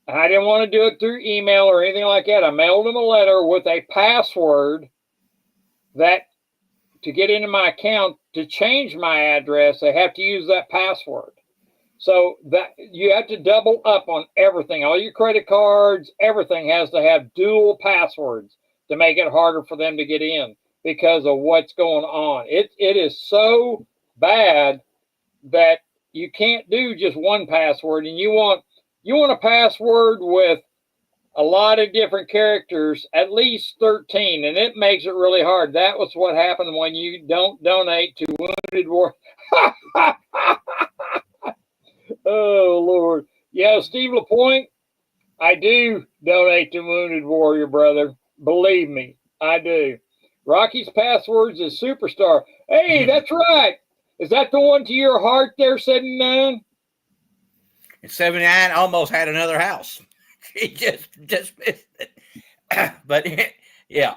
And I didn't want to do it through email or anything like that. I mailed him a letter with a password that to get into my account, to change my address, they have to use that password. So that you have to double up on everything. All your credit cards, everything has to have dual passwords to make it harder for them to get in because of what's going on. It is so bad that you can't do just one password, and you want a password with a lot of different characters, at least 13, and it makes it really hard. That was what happened when you don't donate to Wounded Warrior. Oh, Lord. Yeah, Steve LaPointe, I do donate to Wounded Warrior, brother. Believe me, I do. Rocky's Passwords is Superstar. Hey, that's right. Is that the one to your heart there, 79? And 79 almost had another house. He just missed it. But yeah.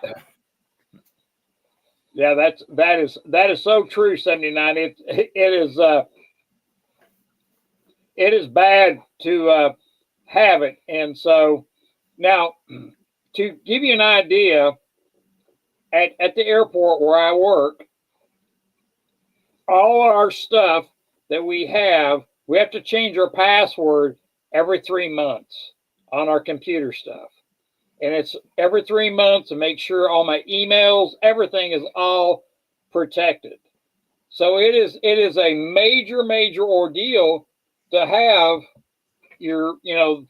Yeah, that is so true, 79. It is bad to have it. And so now to give you an idea, at the airport where I work, all our stuff that we have to change our password every 3 months on our computer stuff. And it's every 3 months to make sure all my emails, everything is all protected. So it is a major, major ordeal to have your, you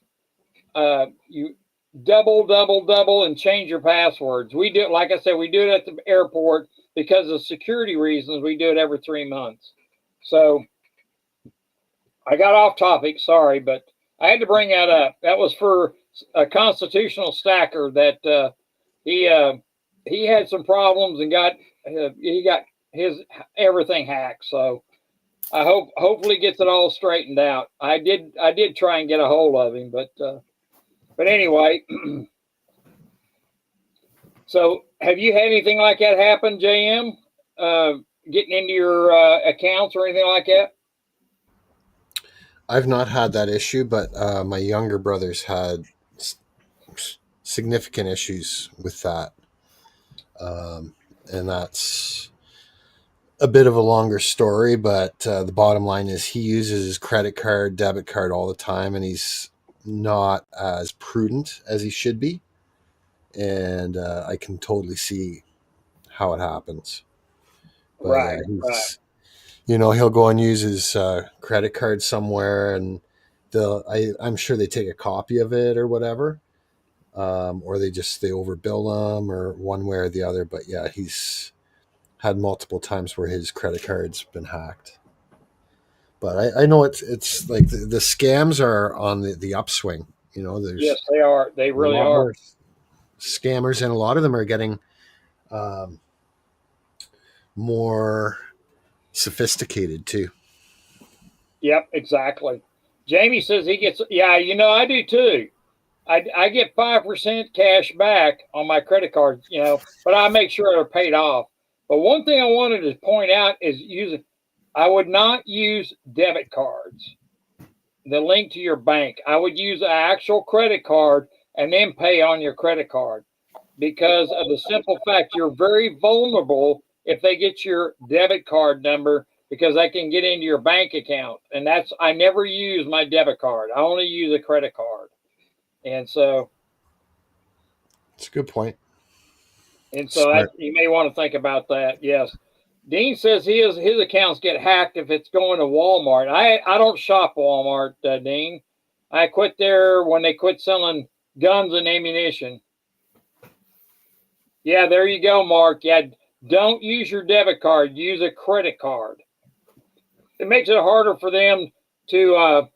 double and change your passwords. We do, like I said, we do it at the airport because of security reasons. We do it every 3 months. So I got off topic, sorry, but I had to bring that up. That was for a constitutional stacker that he had some problems and he got his everything hacked. So I hopefully gets it all straightened out. I did try and get a hold of him, but anyway. So have you had anything like that happen, JM? Getting into your accounts or anything like that? I've not had that issue, but my younger brothers had significant issues with that. And that's a bit of a longer story, but the bottom line is he uses his credit card, debit card all the time, and he's not as prudent as he should be. And I can totally see how it happens. But Right, yeah, right. he'll go and use his credit card somewhere, and I'm sure they take a copy of it or whatever, or they overbill him or one way or the other. But yeah, he's had multiple times where his credit card's been hacked. But I know it's like the scams are on the upswing. There's Yes, they are. They really are. more scammers, and a lot of them are getting more sophisticated too. Yep, exactly. Jamie says he gets, yeah, I do too. I get 5% cash back on my credit cards, but I make sure they're paid off. But one thing I wanted to point out is I would not use debit cards, the link to your bank. I would use an actual credit card and then pay on your credit card because of the simple fact you're very vulnerable if they get your debit card number because they can get into your bank account. And I never use my debit card. I only use a credit card. And so it's a good point. And so you may want to think about that. Yes. Dean says his accounts get hacked if it's going to Walmart. I don't shop Walmart, Dean. I quit there when they quit selling guns and ammunition. Yeah, there you go, Mark. Yeah, don't use your debit card. Use a credit card. It makes it harder for them to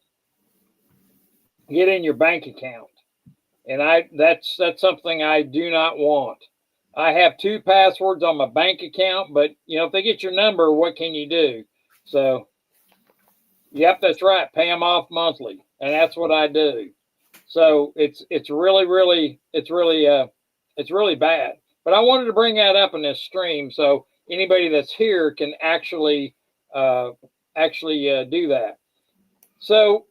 get in your bank account. And that's something I do not want. I have 2 passwords on my bank account, but if they get your number, what can you do? So Yep, that's right. Pay them off monthly, and that's what I do. So it's really bad. But I wanted to bring that up in this stream so anybody that's here can actually do that. So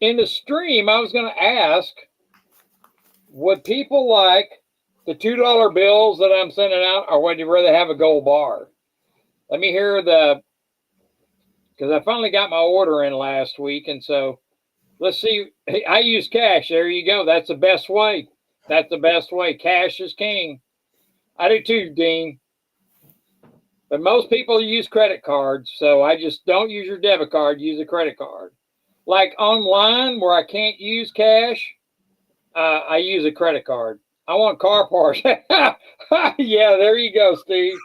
in the stream, I was going to ask, would people like the $2 bills that I'm sending out, or would you rather have a gold bar? Let me hear because I finally got my order in last week, and so let's see. I use cash. There you go. That's the best way. That's the best way. Cash is king. I do too, Dean. But most people use credit cards, so I just don't use your debit card. Use a credit card. Like online where I can't use cash, I use a credit card. I want car parts. Yeah, there you go, Steve.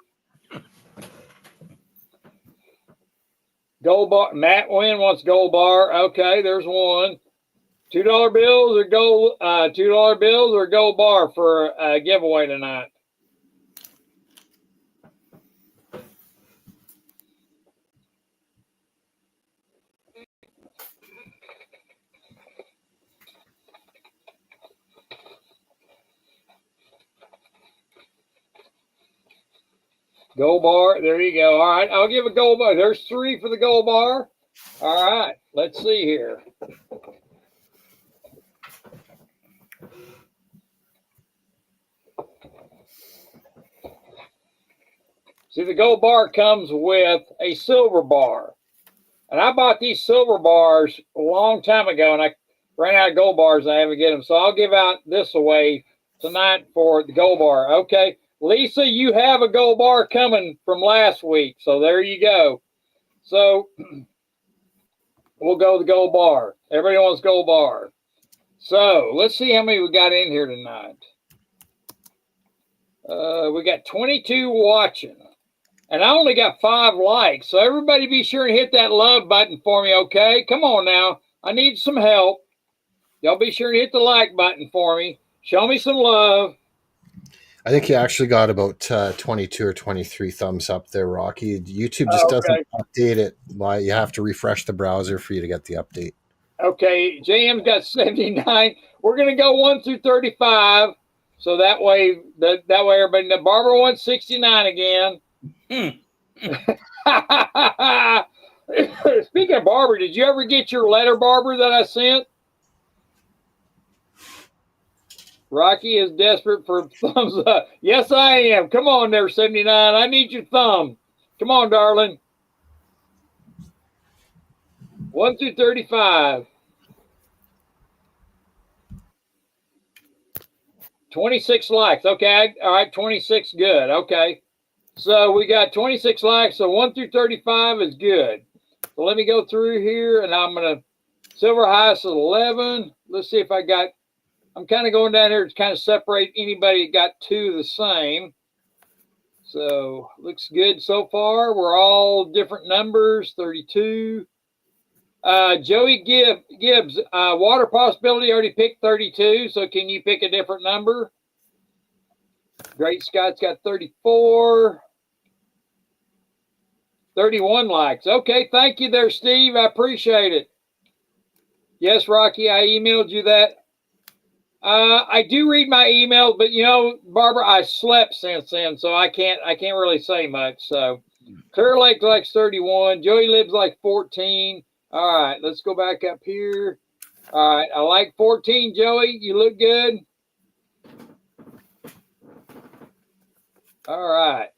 Gold bar. Matt Wynn wants gold bar. Okay, there's one. $2 bills or gold. $2 bills or gold bar for a giveaway tonight. Gold bar. There you go. All right, I'll give a gold bar. There's 3 for the gold bar. All right, let's see here. See, the gold bar comes with a silver bar. And I bought these silver bars a long time ago, and I ran out of gold bars. I haven't get them. So I'll give out this away tonight for the gold bar. Okay. Lisa, you have a gold bar coming from last week. So there you go. So we'll go with the gold bar. Everybody wants gold bar. So let's see how many we got in here tonight. We got 22 watching. And I only got 5 likes. So everybody be sure and hit that love button for me, okay? Come on now. I need some help. Y'all be sure and hit the like button for me. Show me some love. I think you actually got about 22 or 23 thumbs up there, Rocky. YouTube just doesn't update it. Why you have to refresh the browser for you to get the update. Okay, JM's got 79. We're gonna go 1 through 35, so that way everybody knows. Barbara wants 69 again. Speaking of Barbara, did you ever get your letter, Barbara, that I sent? Rocky is desperate for thumbs up. Yes, I am. Come on there, 79. I need your thumb. Come on, darling. 1 through 35. 26 likes. Okay. All right. 26. Good. Okay. So we got 26 likes. So 1 through 35 is good. So let me go through here, and I'm going to silver highest is 11. Let's see if I got. I'm kind of going down here to kind of separate anybody that got 2 the same. So looks good so far. We're all different numbers. 32. Joey Gibbs, water possibility already picked 32. So can you pick a different number? Great Scott's got 34. 31 likes. Okay, thank you there, Steve. I appreciate it. Yes, Rocky, I emailed you that. I do read my email, but you know, Barbara, I slept since then, so I can't really say much. So Clear Lake likes 31. Joey lives like 14. All right, let's go back up here. All right, I like 14, Joey. You look good. All right.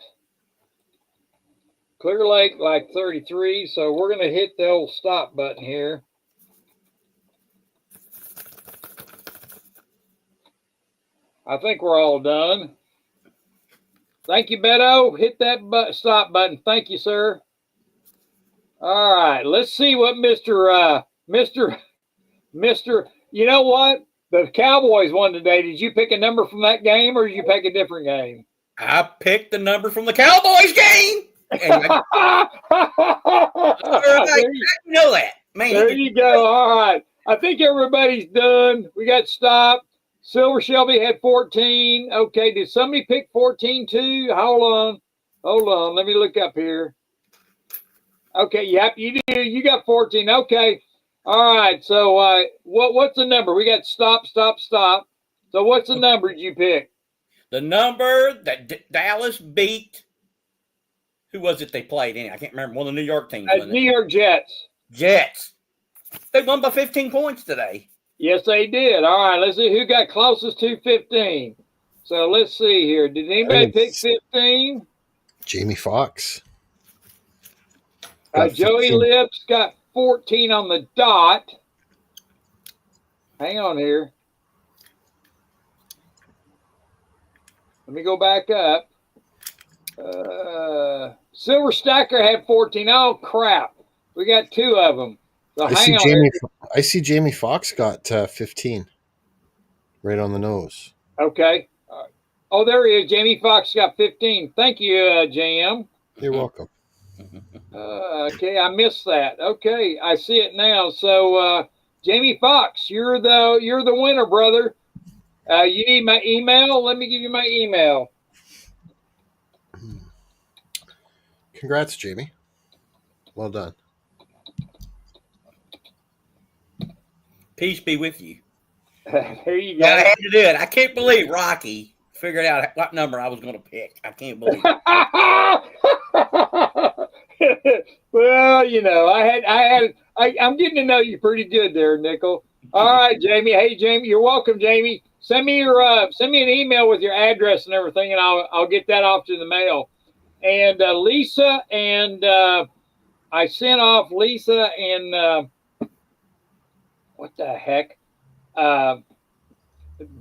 Clear Lake like 33, so we're going to hit the old stop button here. I think we're all done. Thank you, Beto. Hit that stop button. Thank you, sir. All right, let's see what Mr. You know what? The Cowboys won today. Did you pick a number from that game, or did you pick a different game? I picked the number from the Cowboys game. And you know that, man. There you go. All right. I think everybody's done. We got stopped. Silver Shelby had 14. Okay. Did somebody pick 14 too? Hold on. Let me look up here. Okay, yep, you do. You got 14. Okay. All right. So what's the number? We got stop. So what's the number did you pick? The number that Dallas beat. Who was it they played in? I can't remember. One of the New York teams. New York Jets. Jets. They won by 15 points today. Yes, they did. All right. Let's see who got closest to 15. So let's see here. Did anybody pick 15? Jamie Foxx. Joey Lips got 14 on the dot. Hang on here. Let me go back up. Silver Stacker had 14. Oh, crap. We got 2 of them. So I see Jamie Foxx got 15. Right on the nose. Okay. Oh, there he is. Jamie Foxx got 15. Thank you, JM. You're welcome. Okay, I missed that. Okay, I see it now. So, Jamie Foxx, you're the winner, brother. You need my email? Let me give you my email. Congrats, Jamie. Well done. Peace be with you. There you go. Yeah, I had to do it. I can't believe Rocky figured out what number I was going to pick. I can't believe it. Well, you know, I'm getting to know you pretty good there, Nickel. All right, Jamie. Hey, Jamie, you're welcome, Jamie. Send me an email with your address and everything, and I'll get that off to the mail. And Lisa and I sent off Lisa and what the heck?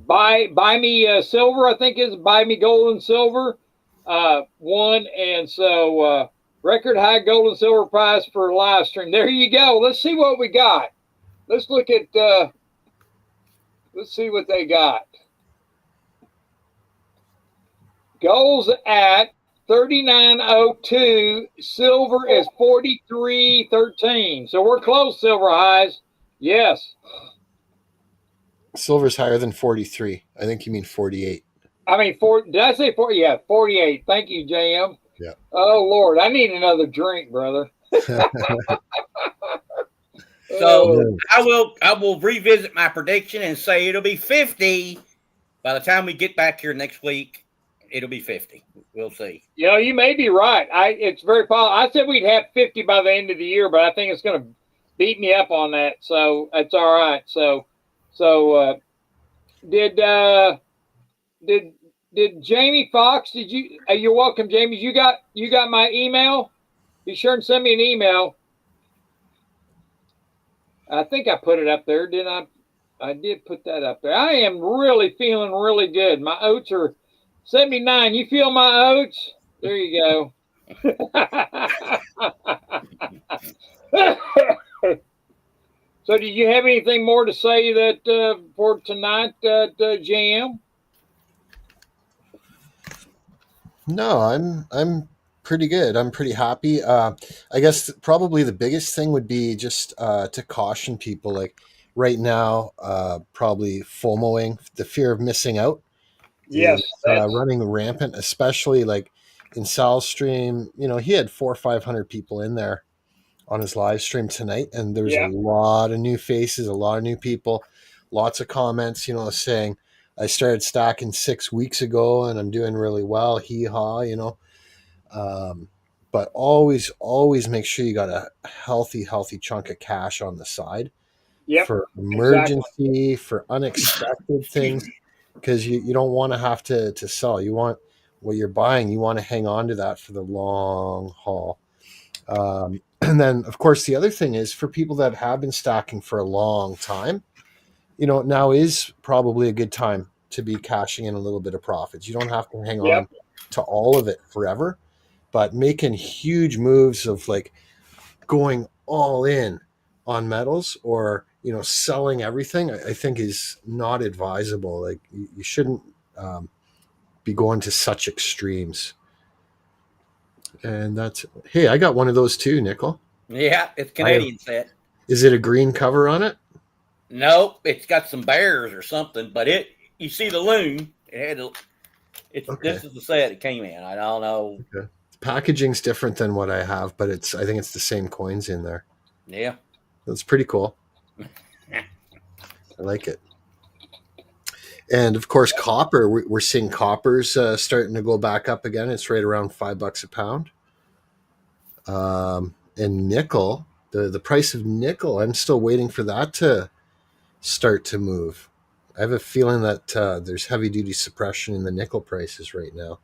Buy me silver, I think is buy me gold and silver. One, and so record high gold and silver price for live stream. There you go. Let's see what we got. Let's look at let's see what they got. Gold's at 39.02. Silver is 43.13. So we're close, Silver Highs. Yes. Silver's higher than 43. I think you mean 48. I mean, did I say 40? Yeah, 48. Thank you, JM. Yeah. Oh, Lord. I need another drink, brother. So I will revisit my prediction and say it'll be 50 by the time we get back here next week. It'll be 50. We'll see. You know, you may be right. It's very possible. I said we'd have 50 by the end of the year, but I think it's going to beat me up on that. So that's all right. So did Jamie Foxx? Did you? You're welcome, Jamie. You got my email. Be sure and send me an email. I think I put it up there, didn't I? I did put that up there. I am really feeling really good. My oats are 79. You feel my oats? There you go. So, do you have anything more to say that for tonight, JM? No, I'm pretty good. I'm pretty happy. I guess probably the biggest thing would be just to caution people. Like right now, probably FOMOing, the fear of missing out. Yes, is running rampant, especially like in Sal's stream. You know, he had 400 or 500 people in there on his live stream tonight, and there's a lot of new faces, a lot of new people, lots of comments, you know, saying I started stacking 6 weeks ago and I'm doing really well, hee haw, you know. But always make sure you got a healthy chunk of cash on the side for emergency, for unexpected things, because you don't want to have to sell. You want what you're buying, you want to hang on to that for the long haul. And then, of course, the other thing is for people that have been stacking for a long time, you know, now is probably a good time to be cashing in a little bit of profits. You don't have to hang on to all of it forever, but making huge moves of like going all in on metals or, you know, selling everything, I think is not advisable. Like you shouldn't be going to such extremes. And that's, hey, I got one of those too, Nickel. Yeah, it's Canadian set. Is it a green cover on it? Nope, it's got some bears or something, but you see the loon. This is the set it came in. I don't know. Okay. Packaging's different than what I have, but I think it's the same coins in there. Yeah. That's pretty cool. I like it. And of course, copper. We're seeing copper's starting to go back up again. It's right around $5 a pound. And nickel, the price of nickel, I'm still waiting for that to start to move. I have a feeling that there's heavy duty suppression in the nickel prices right now.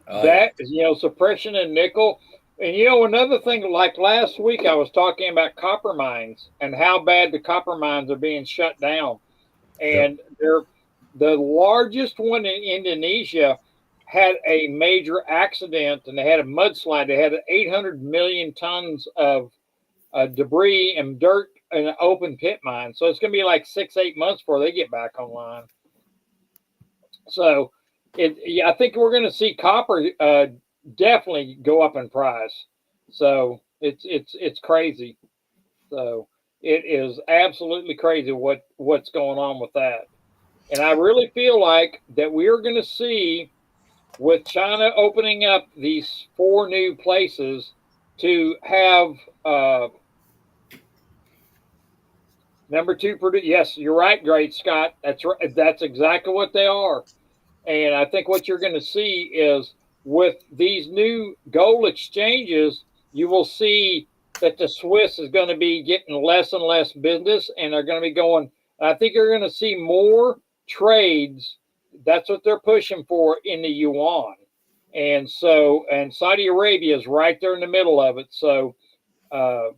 That, suppression in nickel. And another thing, like last week, I was talking about copper mines and how bad the copper mines are being shut down. And they're the largest one in Indonesia had a major accident, and they had a mudslide. They had 800 million tons of debris and dirt in an open pit mine. So it's going to be like 6-8 months before they get back online. So I think we're going to see copper definitely go up in price. So it's crazy. So it is absolutely crazy what's going on with that. And I really feel like that we're going to see, with China opening up these 4 new places, to have number 2 produce. Yes, you're right, Great Scott. That's right. That's exactly what they are. And I think what you're going to see is, with these new gold exchanges, you will see that the Swiss is going to be getting less and less business, and they're going to be going. I think you're going to see more trades. That's what they're pushing for in the yuan. And Saudi Arabia is right there in the middle of it. So, and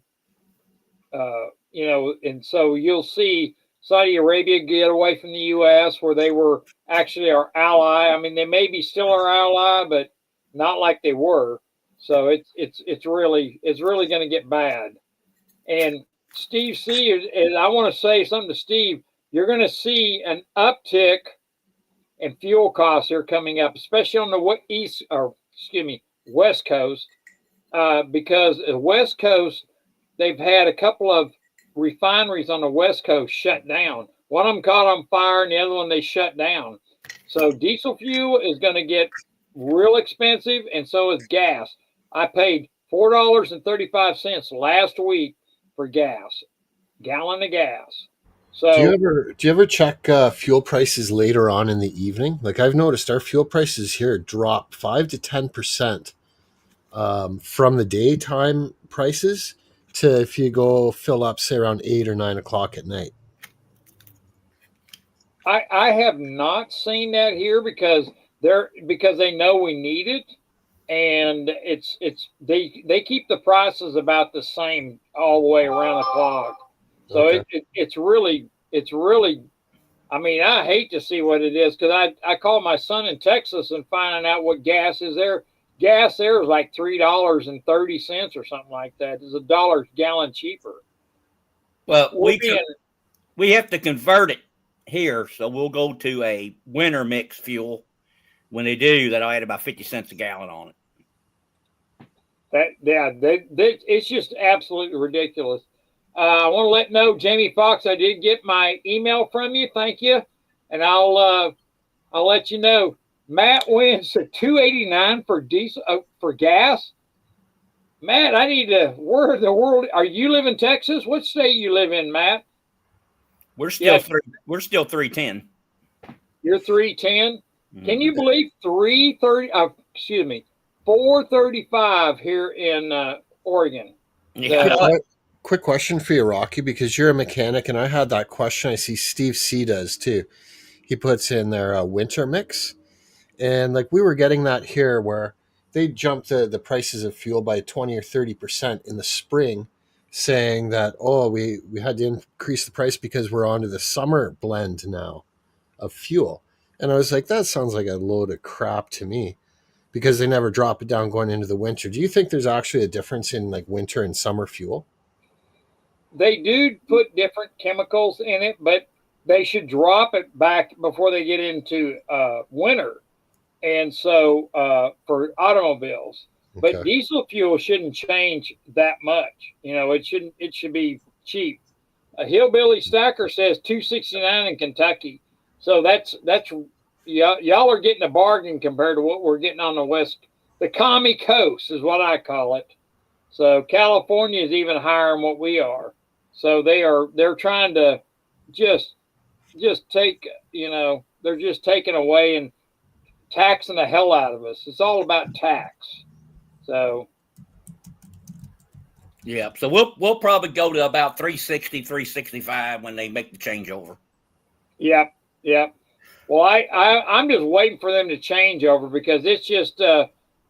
so you'll see Saudi Arabia get away from the U.S., where they were actually our ally. I mean, they may be still our ally, but not like they were. So it's really going to get bad. And Steve C, and I want to say something to Steve. You're going to see an uptick in fuel costs here coming up, especially on the West Coast, because the West Coast, they've had a couple of refineries on the West Coast shut down. One of them caught on fire, and the other one they shut down. So diesel fuel is going to get real expensive, and so is gas. I paid $4.35 last week for gas, gallon of gas. So do you ever check fuel prices later on in the evening? Like, I've noticed our fuel prices here drop 5 to 10% from the daytime prices to if you go fill up, say, around 8 or 9 o'clock at night. I have not seen that here because they know we need it, and they keep the prices about the same all the way around the clock. So Okay. it's really. I mean, I hate to see what it is, because I call my son in Texas and finding out what gas is there. Gas there is like $3.30 or something like that. It's $1 a gallon cheaper. Well, we have to convert it here, so we'll go to a winter mix fuel. When they do, that'll add about 50 cents a gallon on it. It's just absolutely ridiculous. I want to let Jamie Foxx, I did get my email from you. Thank you, and I'll let you know. Matt wins at $2.89 for diesel for gas. Matt, I need to. Where in the world are you? Live in Texas? What state you live in, Matt? We're still 310. You're 310. Can you believe 330? Excuse me, 435 here in Oregon. Yeah. Quick question for you, Rocky, because you're a mechanic, and I had that question. I see Steve C does too. He puts in their winter mix, and like we were getting that here, where they jumped the prices of fuel by 20 or 30% in the spring, saying that we had to increase the price because we're onto the summer blend now of fuel. And I was like, that sounds like a load of crap to me, because they never drop it down going into the winter. Do you think there's actually a difference in like winter and summer fuel? They do put different chemicals in it, but they should drop it back before they get into winter. And so for automobiles, Okay. but diesel fuel shouldn't change that much. It should be cheap. A Hillbilly Stacker says $2.69 in Kentucky. So that's y'all are getting a bargain compared to what we're getting on the the commie coast is what I call it. So California is even higher than what we are. So they're trying to just take, they're just taking away and taxing the hell out of us. It's all about tax. So yeah, so we'll probably go to about 360, 365 when they make the changeover. Yep. Well, I'm just waiting for them to change over because it's just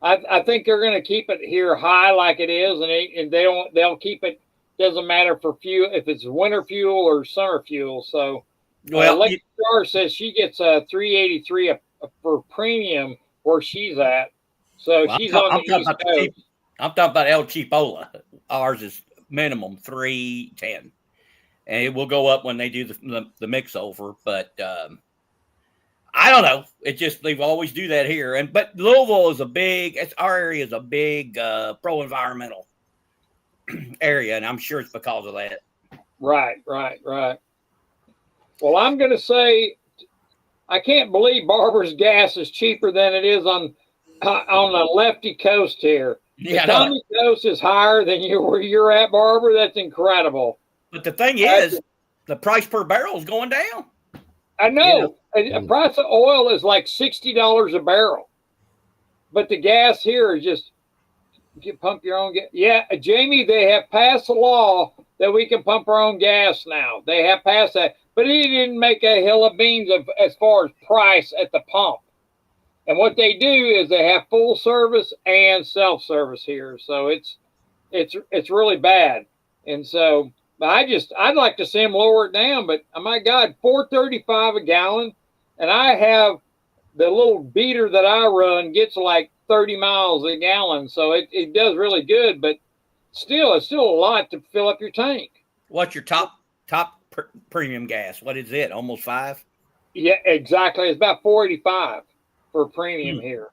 I think they're going to keep it here high like it is, and they'll keep it. Doesn't matter for fuel if it's winter fuel or summer fuel. So, Lake Star says she gets a 383 for premium where she's at. So she's on the East Coast. I'm talking about El Chipola. Ours is minimum 310, and it will go up when they do the mix over. But I don't know. It just they always do that here. But Louisville is our area is a big pro environmental area, and I'm sure it's because of that. Right. Well, I'm going to say I can't believe Barber's gas is cheaper than it is on the lefty coast here. Yeah, the commie coast is higher than where you're at, Barber. That's incredible. But the thing is, the price per barrel is going down. I know. The price of oil is like $60 a barrel. But the gas here is just, you pump your own gas. Yeah, Jamie, they have passed a law that we can pump our own gas now. They have passed that. But he didn't make a hill of beans as far as price at the pump. And what they do is they have full service and self-service here. So it's really bad. And so I'd like to see them lower it down, but oh my God, $4.35 a gallon. And I have the little beater that I run gets like 30 miles a gallon. So it does really good, but it's still a lot to fill up your tank. What's your top premium gas? What is it? Almost 5? Yeah, exactly. It's about $4.85 for premium here.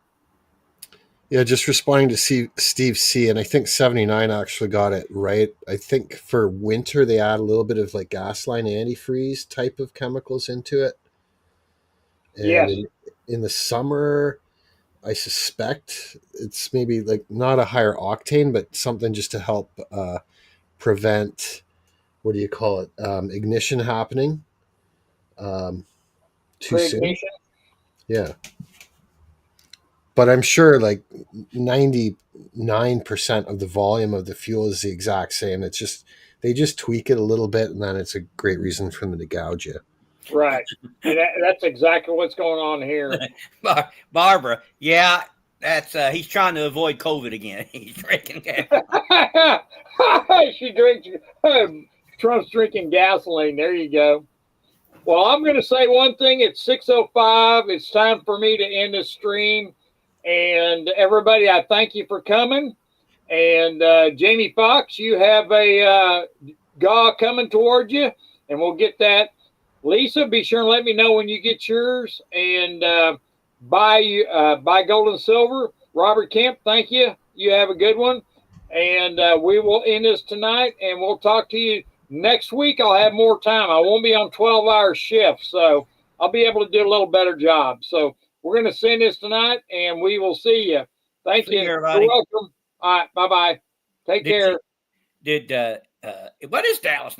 Yeah, just responding to Steve C, and I think 79 actually got it right. I think for winter they add a little bit of like gasoline antifreeze type of chemicals into it. And yes. In the summer, I suspect it's maybe like not a higher octane, but something just to help prevent, what do you call it, ignition happening too soon. Yeah. But I'm sure like 99% of the volume of the fuel is the exact same. It's just, they just tweak it a little bit, and then it's a great reason for them to gouge you. Right. And that's exactly what's going on here. Barbara, yeah, that's he's trying to avoid COVID again. He's drinking gas. She drinks, Trump's drinking gasoline. There you go. Well, I'm going to say one thing. It's 6:05. It's time for me to end this stream. And everybody, I thank you for coming. And Jamie Foxx, you have a GAW coming toward you, and we'll get that. Lisa, be sure and let me know when you get yours. And buy gold and silver. Robert Kemp, thank you. You have a good one. And we will end this tonight, and we'll talk to you next week. I'll have more time. I won't be on 12-hour shifts, so I'll be able to do a little better job. So we're going to send this tonight, and we will see you. Thank you. You're welcome. All right. Bye-bye. Take care. What is Dallas now?